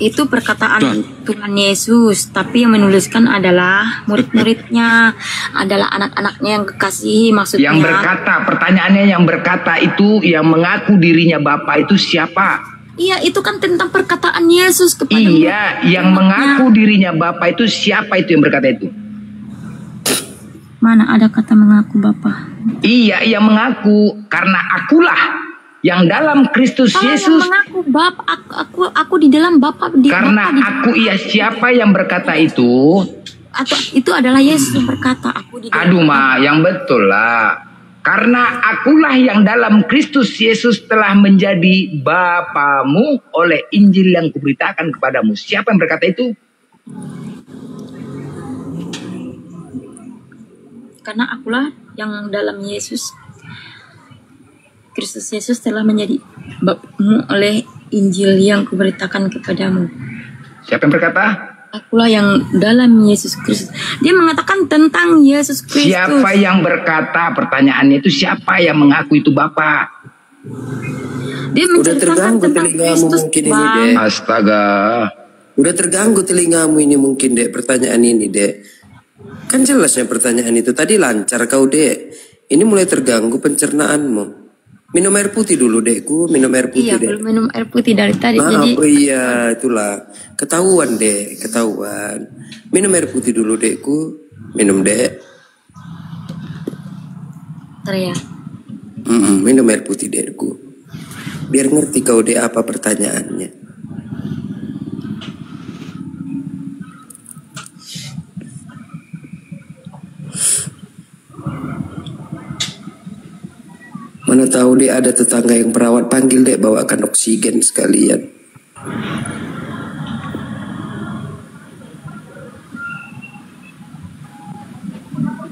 Itu perkataan Tuhan Yesus, tapi yang menuliskan adalah murid-muridnya, adalah anak-anaknya yang kekasihi maksudnya. Yang berkata, pertanyaannya yang berkata itu, yang mengaku dirinya Bapa itu siapa? Iya, itu kan tentang perkataan Yesus kepada Iya, yang mengaku dirinya Bapa itu siapa itu yang berkata itu? Mana ada kata mengaku Bapa? Iya, yang mengaku karena akulah yang dalam Kristus Yesus. Yang mengaku Bapa, aku di dalam Bapa. Karena aku iya siapa yang berkata itu? Atau itu adalah Yesus yang berkata aku di dalam. Aduh ma, yang betul lah. Karena akulah yang dalam Kristus Yesus telah menjadi Bapamu oleh Injil yang kuberitakan kepadamu. Siapa yang berkata itu? Karena akulah yang dalam Yesus Kristus Yesus telah menjadi Bapamu oleh Injil yang kuberitakan kepadamu. Siapa yang berkata? Akulah yang dalam Yesus Kristus. Dia mengatakan tentang Yesus Kristus. Siapa yang berkata? Pertanyaannya itu siapa yang mengaku itu Bapa? Dia udah terganggu telingamu mungkin ini Dek. Astaga. Udah terganggu telingamu ini mungkin Dek, pertanyaan ini Dek. Kan jelasnya pertanyaan itu tadi lancar kau Dek. Ini mulai terganggu pencernaanmu. Minum air putih dulu dekku, minum air putih Iya, dek. belum minum air putih dari tadi. Maaf, Jadi oh iya itulah. Ketahuan dek, ketahuan. Minum air putih dulu dekku, minum dek. ya. Minum air putih dekku. Biar ngerti kau dek apa pertanyaannya. Mana tahu dek ada tetangga yang perawat, panggil dek bawakan oksigen sekalian.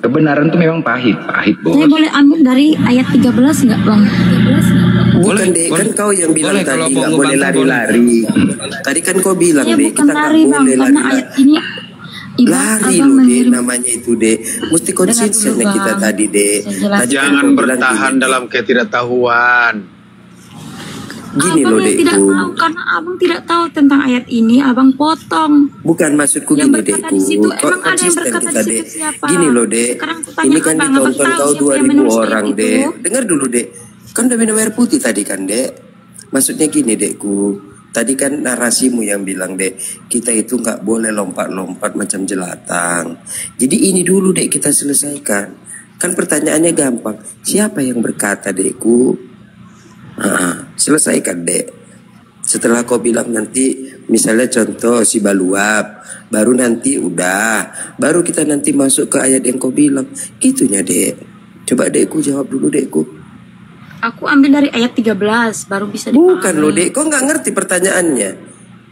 Kebenaran tuh memang pahit, bos. Saya boleh ambil dari ayat 13 nggak bang? Bukan dek, kan kau yang bilang Boleh, kalau tadi mau nggak boleh ngebantah, lari-lari. Tadi kan kau bilang Saya dek bukan kita nggak lari bang, boleh karena lari-lari. ayat ini Lari abang loh dek, mengirim. namanya itu dek. Mesti konsisten dulu, kita Bang. tadi dek. Saya jelasin. Tadi kan Jangan kau bilang bertahan gini, dalam ketidaktahuan. Gini Abang loh yang tidak dekku. tahu, karena abang tidak tahu tentang ayat ini, abang potong. Bukan maksudku Yang gini berkata dekku. di situ, Kok emang ada yang konsisten berkata kita di dek. situ siapa? Gini loh dek. Sekarang aku tanya Ini kan abang, ditonton abang tahu kau siapa yang 2000 menulis orang ayat itu? dek. Dengar dulu dek. Kan udah minum air putih tadi kan dek. Maksudnya gini dekku. Tadi kan narasimu yang bilang dek, kita itu nggak boleh lompat-lompat macam jelatang. Jadi ini dulu dek kita selesaikan. Kan pertanyaannya gampang. Siapa yang berkata dekku? Selesaikan dek. Setelah kau bilang nanti, misalnya contoh si Baluap, baru nanti udah, baru kita nanti masuk ke ayat yang kau bilang. Gitunya dek. Coba dekku jawab dulu dekku. Aku ambil dari ayat 13, baru bisa dipahami. Bukan loh dek, kau nggak ngerti pertanyaannya.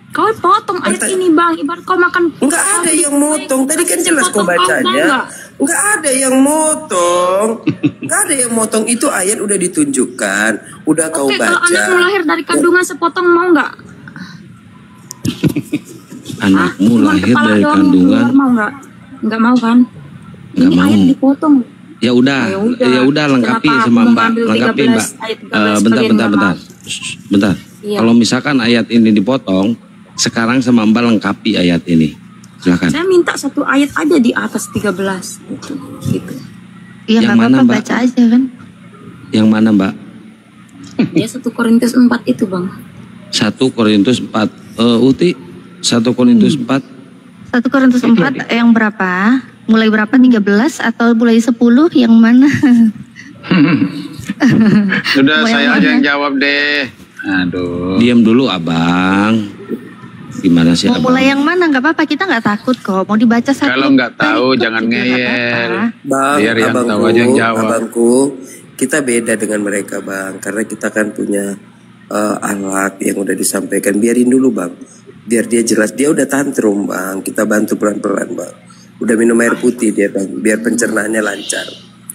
Kau potong ayat ini bang, ibarat kau makan. Nggak ada yang motong, tadi kan jelas kau bacanya. Nggak ada yang motong, nggak ada yang motong, itu ayat udah ditunjukkan, udah kau Oke, baca. kalau anakmu lahir dari kandungan sepotong mau nggak? Anakmu Cuma lahir kepala dari doang kandungan, keluar, mau nggak? Nggak mau kan? Nggak Ini mau. ayat dipotong. Ya udah, lengkapi Kenapa sama aku Mbak, mengambil lengkapi 13, Mbak. ayat 13 Bentar, bagian bentar, bentar, bentar. Iya. Kalau misalkan ayat ini dipotong, sekarang sama Mbak lengkapi ayat ini. Silakan. Saya minta satu ayat aja di atas 13 gitu. Iya Yang nggak mana, apa-apa, Mbak? baca aja kan. Yang mana Mbak? Dia 1 Korintus 4 itu bang. 1 Korintus 4. Uti, 1 Korintus 4. 1 Korintus 4 yang berapa? Mulai berapa? 13 atau mulai 10 yang mana? Sudah Mau saya yang aja mana? yang jawab deh. Aduh. Diam dulu abang. Gimana sih Mau abang? mulai yang mana? Nggak apa-apa, kita nggak takut kok. Mau dibaca satu. Kalau nggak tahu perikop jangan juga nggak ngeyel. apa-apa. Bang, Biar yang abangku, tahu aja yang jawab. abangku, kita beda dengan mereka bang, karena kita kan punya alat yang udah disampaikan. Biarin dulu bang, biar dia jelas. Dia udah tantrum bang, kita bantu pelan-pelan bang. Udah minum air putih dia bang, biar pencernaannya lancar.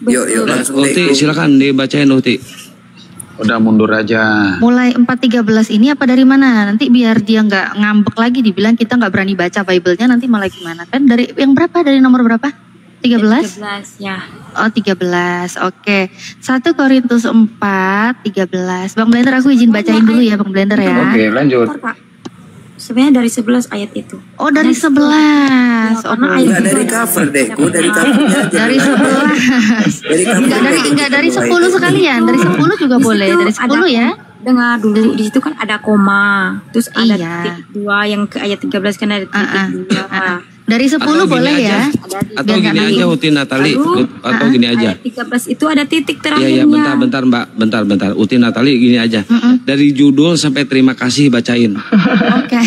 Yuk langsung Uti, deh. silakan dibacain Uti. Udah mundur aja. Mulai 4:13 ini apa dari mana? Nanti biar dia nggak ngambek lagi dibilang kita nggak berani baca Bible-nya, nanti malah gimana kan? Dari yang berapa? Dari nomor berapa? 13? 13 ya. Oh 13, oke. 1 Korintus 4, 13. Bang Blender aku izin bacain dulu ya Bang Blender ya. Oke, lanjut. Bentar, Kak. Sebenarnya dari 11 ayat itu. Oh dari 11. Oh, karena ayat Nggak dari cover deh, gue dari covernya aja. dari 11. Dari covernya Enggak dari 10 sekalian. Dari 10 juga Di boleh. situ Dari 10 ya. Dengar dulu, di situ kan ada koma. Terus ada Iya. titik 2 yang ke ayat 13 kan ada titik 2. Dari 10 Atau gini boleh aja. ya. Atau Biar gini nggak aja nangis. Uti Natali, Lalu, atau gini aja. Ayat 13 itu ada titik Iya, terakhirnya. iya, bentar Mbak, bentar. Uti Natali gini aja. Dari judul sampai terima kasih bacain. Oke.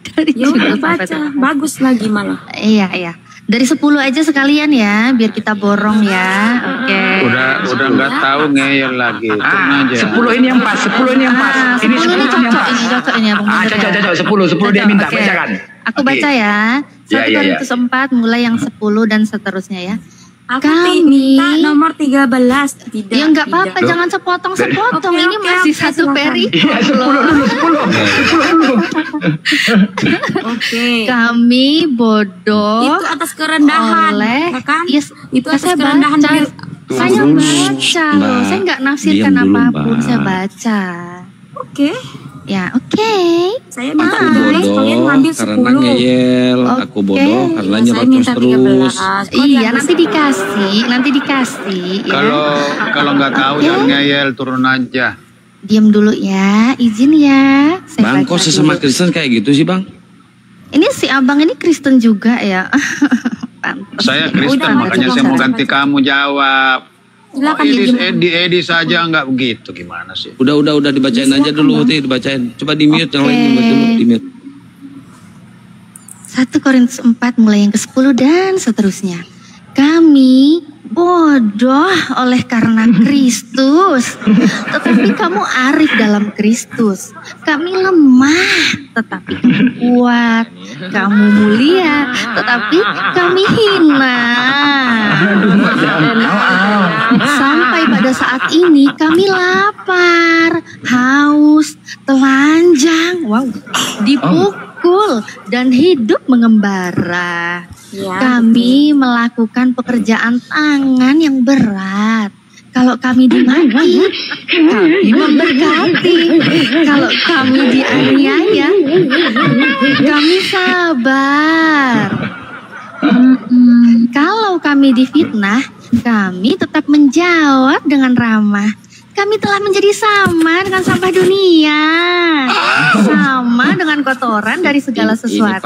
Dari Ya udah judul sampai baca, bagus lagi malah. Iya. Dari 10 aja sekalian ya, biar kita borong ya. Oke. Udah nggak tahu ngeyel lagi. Turun aja. 10 ini yang pas, 10 ini yang pas. 10 ini yang cocok pas. ini ya Bang Blender ya. Cocok, 10 dia minta, Oke. bacakan. Aku Oke. baca ya. 1 Ya, ya, ya. Korintus 4 mulai yang 10 dan seterusnya ya. Aku Kami- minta nomor 13. Tidak. Ya nggak apa-apa, tidak. jangan sepotong-sepotong. Oke, Ini oke, masih oke, satu silakan. peri. Iya, 10 dulu. Oke. Kami bodoh. Itu atas kerendahan, oleh ya kan? yes, Itu atas saya kerendahan baca. dari Saya Tunggu dulu, baca loh. Mbak. Saya nggak nafsirkan Diam dulu, apapun. Mbak. Saya baca. Oke. Ya, oke. Saya minta Aku 13, kalian bodoh ngambil karena 10. ngeyel. Aku bodoh karena Saya nyerocos minta terus. 13. Iya, nanti dikasih ya. Kalau nggak tahu Oke. jangan ngeyel, turun aja. Diam dulu ya, izin ya. Bang, baca kok sesama dulu. Kristen kayak gitu sih, Bang? Ini si abang ini Kristen juga ya. Pantes. Saya Kristen, Udah, makanya baca, saya mau baca. ganti kamu jawab. Silakan Edi saja nggak begitu, gimana sih? Udah dibacain aja dulu, dibacain. Coba di mute yang lain dulu, di mute. 1 Korintus 4 mulai yang ke-10 dan seterusnya. Kami bodoh oleh karena Kristus, tetapi kamu arif dalam Kristus. Kami lemah, tetapi kamu kuat. Kamu mulia, tetapi kami hina. Sampai pada saat ini kami lapar, haus, telanjang, dipukul dan hidup mengembara. Ya, Kami melakukan pekerjaan tangan yang berat. Kalau kami dimaki, kami memberkati. Kalau kami dianiaya, kami sabar. Kalau kami difitnah, kami tetap menjawab dengan ramah. Kami telah menjadi sama dengan sampah dunia, sama dengan kotoran dari segala sesuatu.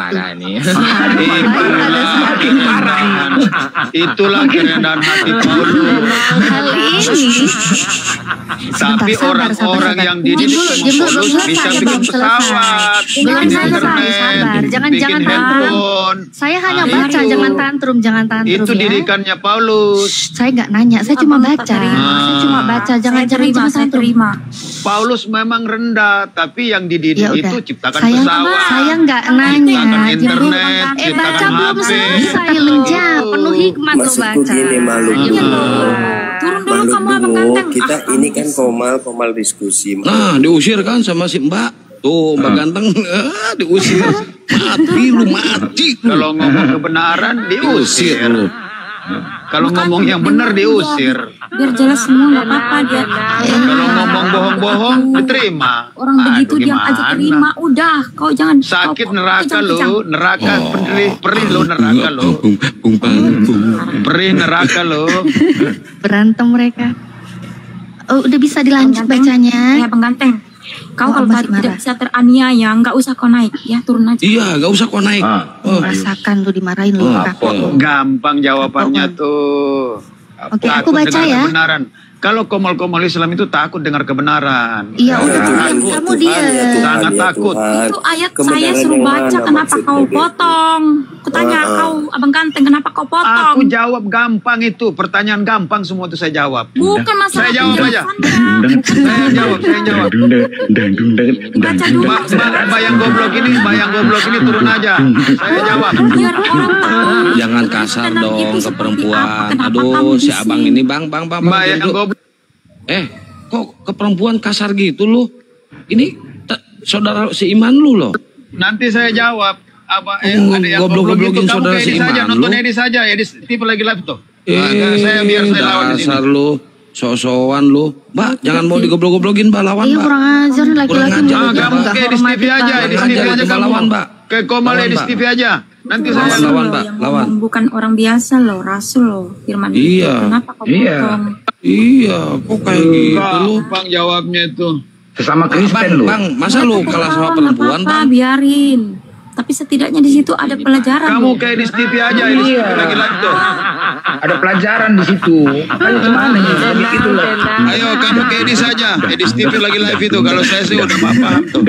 Itulah kerendahan hati Paulus. Hal ini, Tapi orang-orang yang dididik sama Paulus bisa bikin pesawat, belum bikin selesai, internet, sabar. Jangan bikin tantrum. handphone. Saya hanya Nah, baca, itu. jangan tantrum Itu ya. didikannya Paulus. Saya nggak nanya, saya cuma Abang tak baca. terima. Saya cuma baca, jangan saya tantrum. terima. Paulus memang rendah, tapi yang dididik Ya udah. itu ciptakan Saya pesawat, nggak nanya. ciptakan internet, baca ciptakan belum HP. selesai menjawab, penuh hikmat lo Maksudku baca. gini, makhluk Iya dungu. loh. Turun dulu Makhluk kamu abang dungu, ganteng. kita ini kan komal diskusi. Nah, diusir kan sama si Mbak. Tuh, Mbak ganteng, diusir. Mati lu, mati. Kalau ngomong kebenaran diusir. lu. Kalau ngomong yang benar diusir. Biar jelas semua nggak apa-apa dia. Kalau ngomong bohong-bohong diterima. Orang begitu diam aja terima. Udah, kau jangan. Sakit kau neraka kejang-kejang. lo, neraka perih lo neraka lo, perih neraka lo. Berantem mereka. Oh, udah bisa dilanjut Bang Ganteng. bacanya. Ya Bang Ganteng. Kau Oh, kalau masih tidak marah. bisa teraniaya, nggak usah kau naik ya, turun aja. Iya, gak usah kok naik. Rasakan lu dimarahin lu. Kak. Gampang jawabannya tuh. Oke, aku Takut baca dengar ya. kebenaran. Kalau komol-komol Islam itu takut dengar kebenaran. Iya, udah diam, kamu diam. Sangat takut. Itu ayat saya suruh baca, kenapa kau potong? Kutanya kau, Abang Ganteng, kenapa kau potong? Aku jawab gampang itu, pertanyaan gampang semua itu saya jawab. Bukan masalah Saya jawab aja. penjelasannya. Saya jawab. Baca dulu. Bayang goblok ini turun aja. Saya jawab. Biar orang tahu. Jangan kasar Tenang dong itu ke seperti perempuan. apa, kenapa Aduh, kamu si di abang sini? ini bang. Bayang duduk. goblok. Kok ke perempuan kasar gitu lu? Ini saudara seiman lu loh. Nanti saya jawab. Apa ada yang goblok-goblokin kamu saudara ke Edi seiman saja, lu. nonton Edi saja. Edi tipe lagi live tuh. Saya biar saya lawan di sini. dasar lu, sok-sokan lu. Mbak, jangan mau digoblok-goblokin, Mbak, lawan, Iya, Mbak. kurang ajar nih laki-laki. Kurang ajar. mulut Kamu nggak ke Edi hormati TV aja, banget. Edi TV aja Coba kamu. lawan, Mbak. Ke Komal Lawan, Edi Mbak. TV aja. Nanti saya Lawan, Rasul lawan, loh Mbak, yang lawan. ngomong, bukan orang biasa loh, Rasul loh, firman Iya. itu. Kenapa kau Iya. potong? Iya, kok kayak gitu lu? Gampang jawabnya itu. Sesama Kristen lu. Bang, masa lu kalah sama Nggak perempuan, apa-apa, Bang? biarin. Tapi setidaknya di situ ada pelajaran. Kamu loh. ke Edi TV aja, Edi TV lagi live tuh. Ada pelajaran di situ. Makanya gimana ya? Gitu loh. Ayo kamu ke Edi saja. Edi TV lagi live itu. Kalau saya sih udah paham tuh.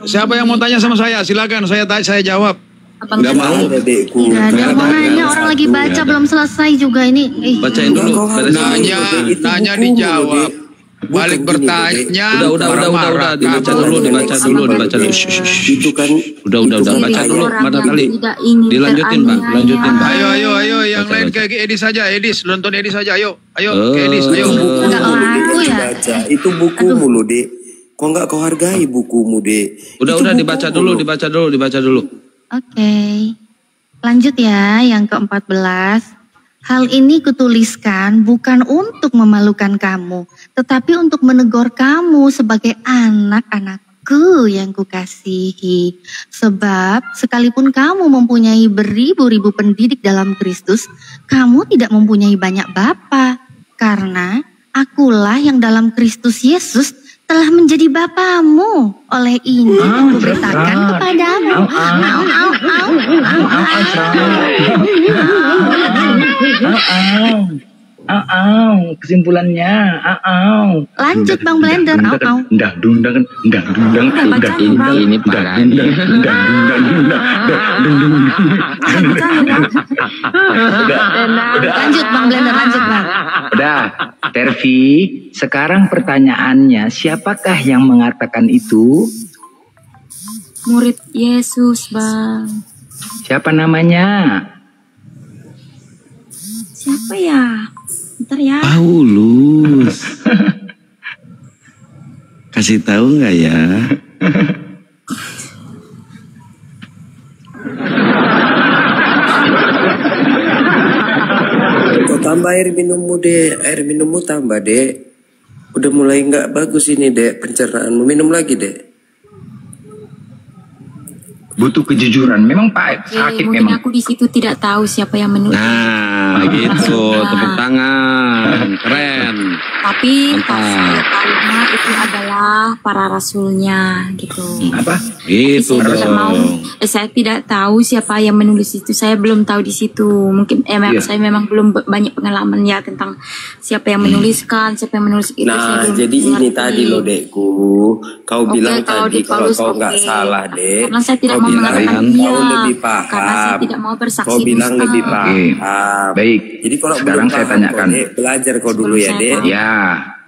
Siapa yang mau tanya sama saya? Silakan, saya jawab. Abang Nggak mau. Adekku. Nggak ada yang mau nanya, orang lagi baca belum selesai juga ini. Bacain dulu. Nanya dijawab. Balik bertanya. Udah. Dibaca dulu. Shh. Itu kan Udah. Baca dulu. orang Pada yang kali. tidak ingin Dilanjutin, Pak. teraniaya. Lanjutin, Pak. Ayo, yang Baca, lain baca. ke Edi saja. Edis, nonton Edi saja. Ayo ke Edis. Ayo. Nggak laku ya. baca. Itu buku mulu, Dik. Kok nggak kau hargai bukumu, Dek? Udah dibaca dulu. Oke. Lanjut ya, yang ke-14. Hal ini kutuliskan bukan untuk memalukan kamu, tetapi untuk menegur kamu sebagai anak-anakku yang kukasihi. Sebab sekalipun kamu mempunyai beribu-ribu pendidik dalam Kristus, kamu tidak mempunyai banyak bapa. Karena akulah yang dalam Kristus Yesus telah menjadi bapamu. Oleh ini aku beritakan kepadamu. Kesimpulannya. Lanjut Bang Blender. Ini parahnya. Lanjut Bang Blender, lanjut Bang. Udah, Tervi, sekarang pertanyaannya, siapakah yang mengatakan itu? Murid Yesus, Bang. Siapa namanya? Siapa ya? Bentar ya. Paulus. Kasih tahu nggak ya? Kau tambah air minummu, Dek. Air minummu tambah, Dek. Udah mulai nggak bagus ini, Dek. Pencernaanmu. Minum lagi, Dek. Butuh kejujuran. Memang Pak sakit mungkin memang. aku di situ tidak tahu siapa yang menulis. Nah, gitu. Tepuk tangan. Keren. Tapi saya tahunya itu adalah para rasulnya gitu. Apa? Gitu dong. Saya tidak tahu siapa yang menulis itu. Saya belum tahu di situ. Mungkin saya memang belum banyak pengalaman ya tentang siapa yang menuliskan, siapa yang menulis itu. Nah, jadi ini tadi loh, Dekku. Kau bilang tadi kalau kau nggak salah, Dek. Karena saya tidak mau mengatakan kau lebih paham. Karena saya tidak mau bersaksi. Kau bilang dusta. lebih paham. Baik. Jadi kalau sekarang belum saya paham, tanyakan. Dek, belajar kau dulu ya, Dek. Ya,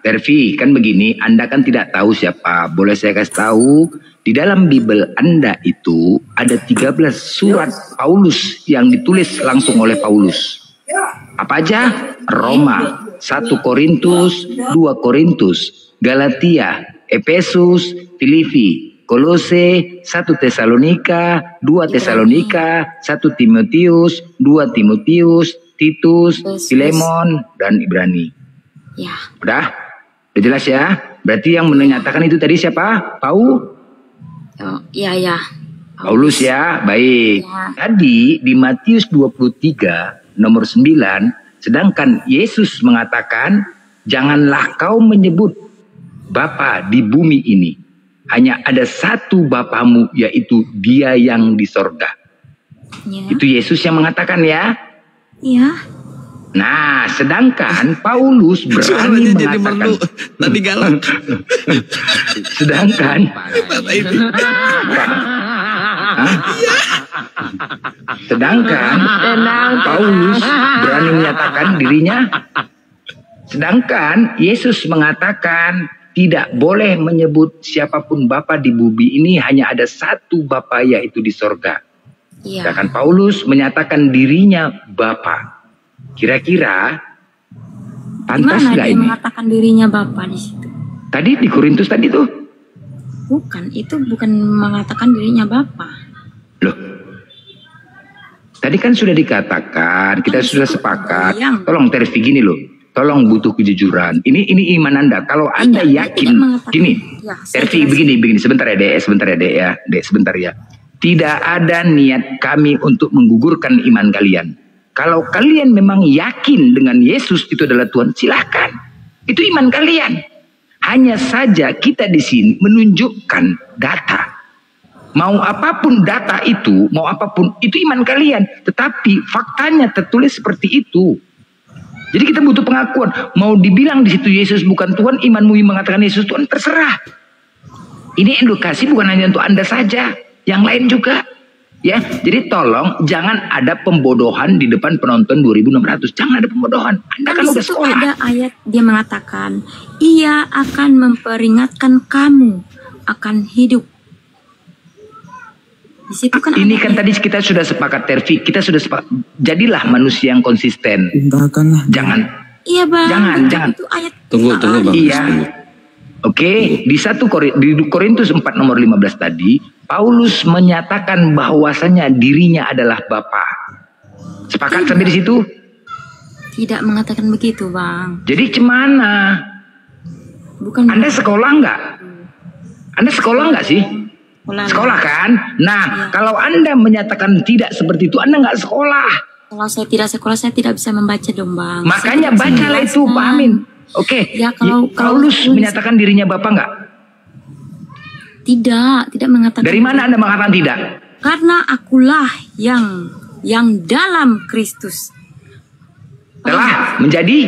Tervi, kan begini, Anda kan tidak tahu siapa. Boleh saya kasih tahu, di dalam Bible Anda itu ada 13 surat Paulus yang ditulis langsung oleh Paulus. Apa aja? Roma, 1 Korintus, 2 Korintus, Galatia, Efesus, Filipi, Kolose, 1 Tesalonika, 2 Tesalonika, 1 Timotius, 2 Timotius, Titus, Filemon, dan Ibrani. Ya. Udah jelas ya? Berarti yang menyatakan itu tadi siapa? Iya. Paulus ya, baik. Ya. Tadi di Matius 23 nomor 9, sedangkan Yesus mengatakan, janganlah kau menyebut Bapa di bumi ini. Hanya ada satu Bapamu, yaitu Dia yang di sorga. Ya. Itu Yesus yang mengatakan ya. Iya. Nah, sedangkan Paulus berani mengatakan. Tadi galak. Sedangkan sedangkan Paulus berani menyatakan dirinya. Sedangkan Yesus mengatakan tidak boleh menyebut siapapun Bapa di bumi ini, hanya ada satu Bapa, yaitu di sorga. Iya. Sedangkan Paulus menyatakan dirinya Bapa. Kira-kira pantas nggak ini? Mengatakan dirinya Bapa di situ. Tadi di Korintus tadi tuh. Bukan, itu bukan mengatakan dirinya Bapa. Loh. Tadi kan sudah dikatakan, kita sudah sepakat. Tolong Tervi gini loh. Tolong butuh kejujuran. Ini iman Anda. Kalau Anda yakin, gini, Tervi begini. Sebentar ya, Dek. Sebentar ya. Tidak ada niat kami untuk menggugurkan iman kalian. Kalau kalian memang yakin dengan Yesus itu adalah Tuhan, silahkan. Itu iman kalian. Hanya saja kita di sini menunjukkan data. Mau apapun data itu, mau apapun, itu iman kalian. Tetapi faktanya tertulis seperti itu. Jadi kita butuh pengakuan. Mau dibilang di situ Yesus bukan Tuhan, imanmu mengatakan Yesus Tuhan, terserah. Ini edukasi bukan hanya untuk Anda saja, yang lain juga. Ya, jadi tolong jangan ada pembodohan di depan penonton 2.600. Jangan ada pembodohan. Anda kan udah sekolah. Ada ayat dia mengatakan, ia akan memperingatkan kamu akan hidup. Di situ kan ini kan tadi kita sudah sepakat, Tervi. Kita sudah sepakat. Jadilah manusia yang konsisten. Jangan. Iya, Bang. Jangan. Itu ayat. Tunggu, Bang. Iya. Oke, di Korintus 4 nomor 15 tadi, Paulus menyatakan bahwasanya dirinya adalah Bapa. Sepakat sampai di situ? Tidak mengatakan begitu, Bang. Jadi cemana? Bukan. Anda sekolah nggak? Anda sekolah nggak sih? Sekolah kan? Nah, kalau Anda menyatakan tidak seperti itu, Anda nggak sekolah. Kalau saya tidak sekolah, saya tidak bisa membaca dong, Bang. Makanya bacalah itu, pahamin. Oke, ya, kalau Paulus menyatakan dirinya Bapa nggak? Tidak mengatakan. Dari mana Anda mengatakan tidak? Karena akulah yang dalam Kristus. Telah menjadi?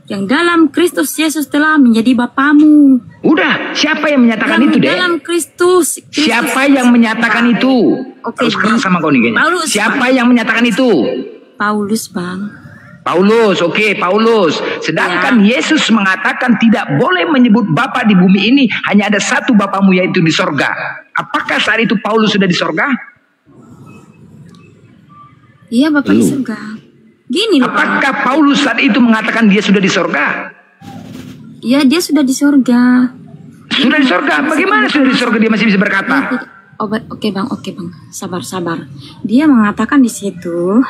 Yang dalam Kristus Yesus telah menjadi Bapamu. Udah, siapa yang menyatakan itu, Dek? Dalam Kristus. Siapa yang menyatakan itu? Oke, terus keras sama kau nih kayaknya. Paulus, siapa yang menyatakan itu? Paulus, Bang. Paulus, oke, Paulus. Sedangkan Yesus mengatakan tidak boleh menyebut Bapa di bumi ini, hanya ada satu Bapamu yaitu di sorga. Apakah saat itu Paulus sudah di sorga? Iya, Bapak di sorga. Gini loh. Apakah Paulus saat itu mengatakan dia sudah di sorga? Iya, dia sudah di sorga. Sudah di sorga? Bagaimana sudah di sorga dia masih bisa berkata? Oke bang, sabar. Dia mengatakan di situ,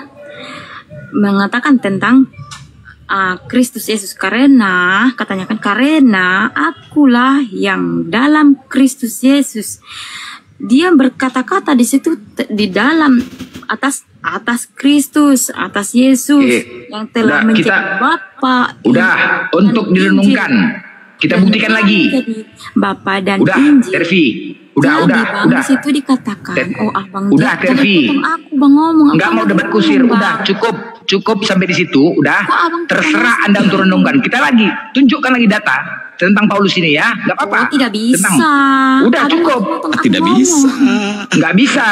mengatakan tentang Kristus Yesus, karena katanya kan, karena akulah yang dalam Kristus Yesus. Dia berkata-kata di situ di dalam atas Kristus, atas Yesus yang telah menjadi Bapa. Udah, untuk direnungkan. Kita buktikan lagi. Bapa dan udah, Injil. Tervi. Udah. Di situ dikatakan, abang. Udah, Tervi. Aku bang ngomong. Enggak mau debat kusir. Udah, cukup sampai di situ. Udah. Terserah Anda untuk renungkan. Kita lagi tunjukkan lagi data tentang Paulus ini ya. Enggak apa-apa. Tidak bisa. Udah cukup. Tidak bisa. Enggak bisa.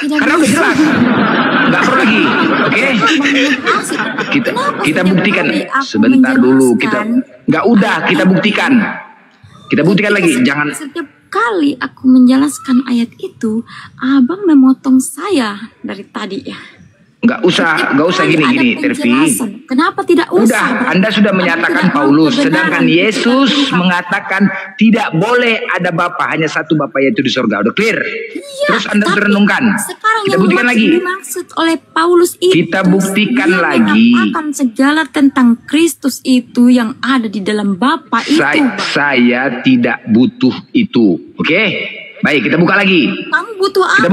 Karena udah jelas. Enggak perlu lagi. Oke. Kita buktikan. Sebentar dulu. Kita buktikan. Kita buktikan lagi. Jangan. Setiap kali aku menjelaskan ayat itu, abang memotong saya dari tadi ya. Nggak usah gini, Tervi. Kenapa tidak usah? Udah, Anda sudah menyatakan Paulus, sedangkan Yesus mengatakan tidak boleh ada Bapa, hanya satu Bapa yaitu di surga. Udah clear? Iya, terus Anda renungkan. Kita buktikan lagi. Dimaksud oleh Paulus itu. Kita buktikan lagi. Mengatakan segala tentang Kristus itu yang ada di dalam Bapa itu. Saya tidak butuh itu. Oke? Baik, kita buka lagi. Kamu butuh apa?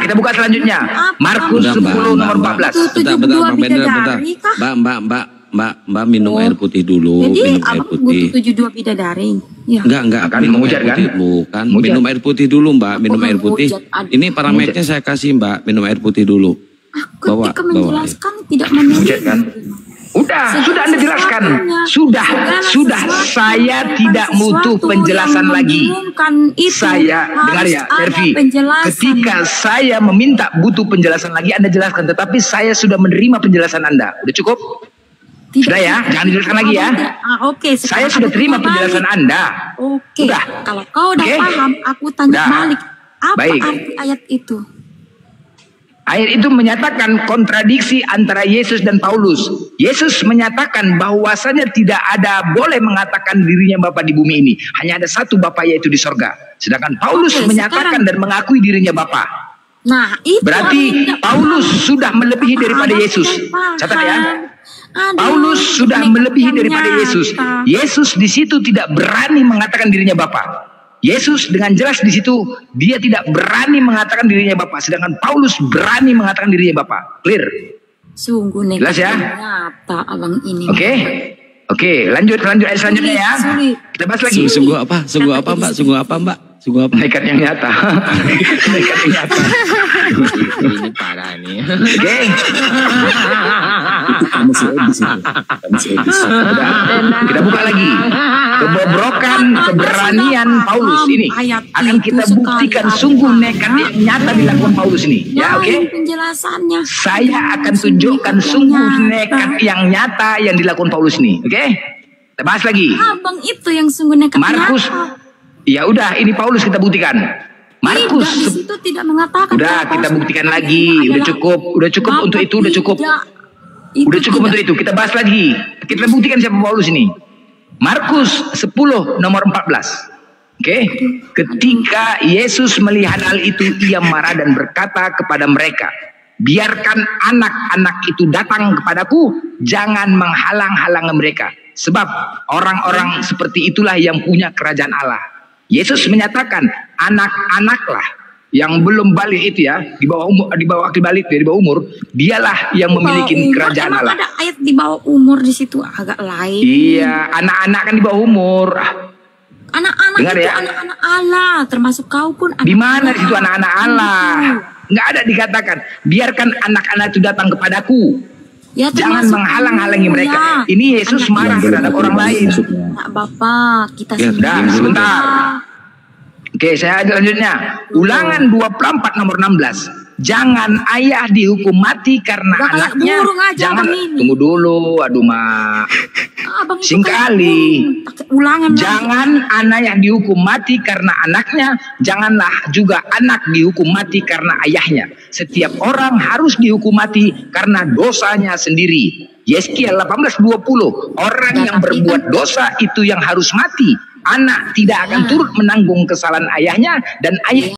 Kita buka selanjutnya. Markus 10 nomor 14. Bentar. Mbak minum air putih dulu. Jadi abang butuh 72 bidadari. Ya. Enggak. Akan menghujat kan? Bukan. Minum air putih dulu, Mbak. Minum air putih. Ini parameternya saya kasih, Mbak. Minum air putih dulu. Ketika menjelaskan tidak menghujat kan? Sudah Anda jelaskan. Sudah. Saya tidak butuh penjelasan lagi. Saya, dengar ya, Tervi. Ketika saya butuh penjelasan lagi, Anda jelaskan. Tetapi saya sudah menerima penjelasan Anda. Udah cukup? Sudah ya, jangan dijelaskan lagi ya. Oke. Saya sudah terima penjelasan Anda. Oke. Kalau kau udah paham, aku tanya balik. Apa arti ayat itu? Ayat itu menyatakan kontradiksi antara Yesus dan Paulus. Yesus menyatakan bahwasanya tidak ada boleh mengatakan dirinya Bapa di bumi ini. Hanya ada satu Bapa yaitu di sorga. Sedangkan Paulus menyatakan dan mengakui dirinya Bapa. Nah, itu berarti Paulus sudah melebihi daripada Yesus. Catat ya. Paulus sudah melebihi daripada Yesus. Yesus di situ tidak berani mengatakan dirinya Bapa. Yesus dengan jelas di situ dia tidak berani mengatakan dirinya Bapa, sedangkan Paulus berani mengatakan dirinya Bapa. Clear? Sungguh jelas ya? Nyata abang ini. Oke, lanjut ayat selanjutnya ya. Kita bahas lagi. Sungguh apa, Mbak? Nekat yang nyata. Nekat yang nyata. Ini parah nih. Oke. Kita buka lagi. Kebobrokan keberanian Paulus ini akan kita buktikan sungguh nekat yang nyata dilakukan Paulus ini. Ya, oke. Penjelasannya. Saya akan tunjukkan sungguh nekat yang nyata yang dilakukan Paulus ini. Oke? Kita bahas lagi. Abang itu yang sungguh nekat. Markus. Ya udah, ini Paulus kita buktikan. Markus. Di situ tidak mengatakan. Udah, kita buktikan lagi. Udah cukup untuk itu, udah cukup. Udah cukup untuk itu. Kita bahas lagi. Kita buktikan siapa Paulus ini. Markus 10 nomor 14. Oke, ketika Yesus melihat hal itu, ia marah dan berkata kepada mereka, biarkan anak-anak itu datang kepadaku, jangan menghalang-halangi mereka, sebab orang-orang seperti itulah yang punya kerajaan Allah. Yesus menyatakan anak-anaklah yang belum balik itu ya, di bawah umur, dialah yang memiliki kerajaan Allah. Ada ayat di bawah umur di situ agak lain. Iya, anak-anak kan di bawah umur. Anak-anak itu ya? anak-anak Allah, termasuk kau pun anak. Di mana di situ anak-anak Allah? Nggak ada dikatakan biarkan anak-anak itu datang kepadaku. Ya, jangan menghalang-halangi mereka. Ya. Ini Yesus marah terhadap orang lain. Nah, Bapak, kita sudah sebentar. Oke, saya selanjutnya. Ulangan 24 nomor 16. Jangan ayah dihukum mati karena anaknya. Jangan, tunggu dulu, aduh mak. Singkali. Jangan anak yang dihukum mati karena anaknya. Janganlah juga anak dihukum mati karena ayahnya. Setiap orang harus dihukum mati karena dosanya sendiri. Yeskiel 18:20. Orang yang berbuat dosa itu yang harus mati. Anak tidak akan turut menanggung kesalahan ayahnya, dan ayah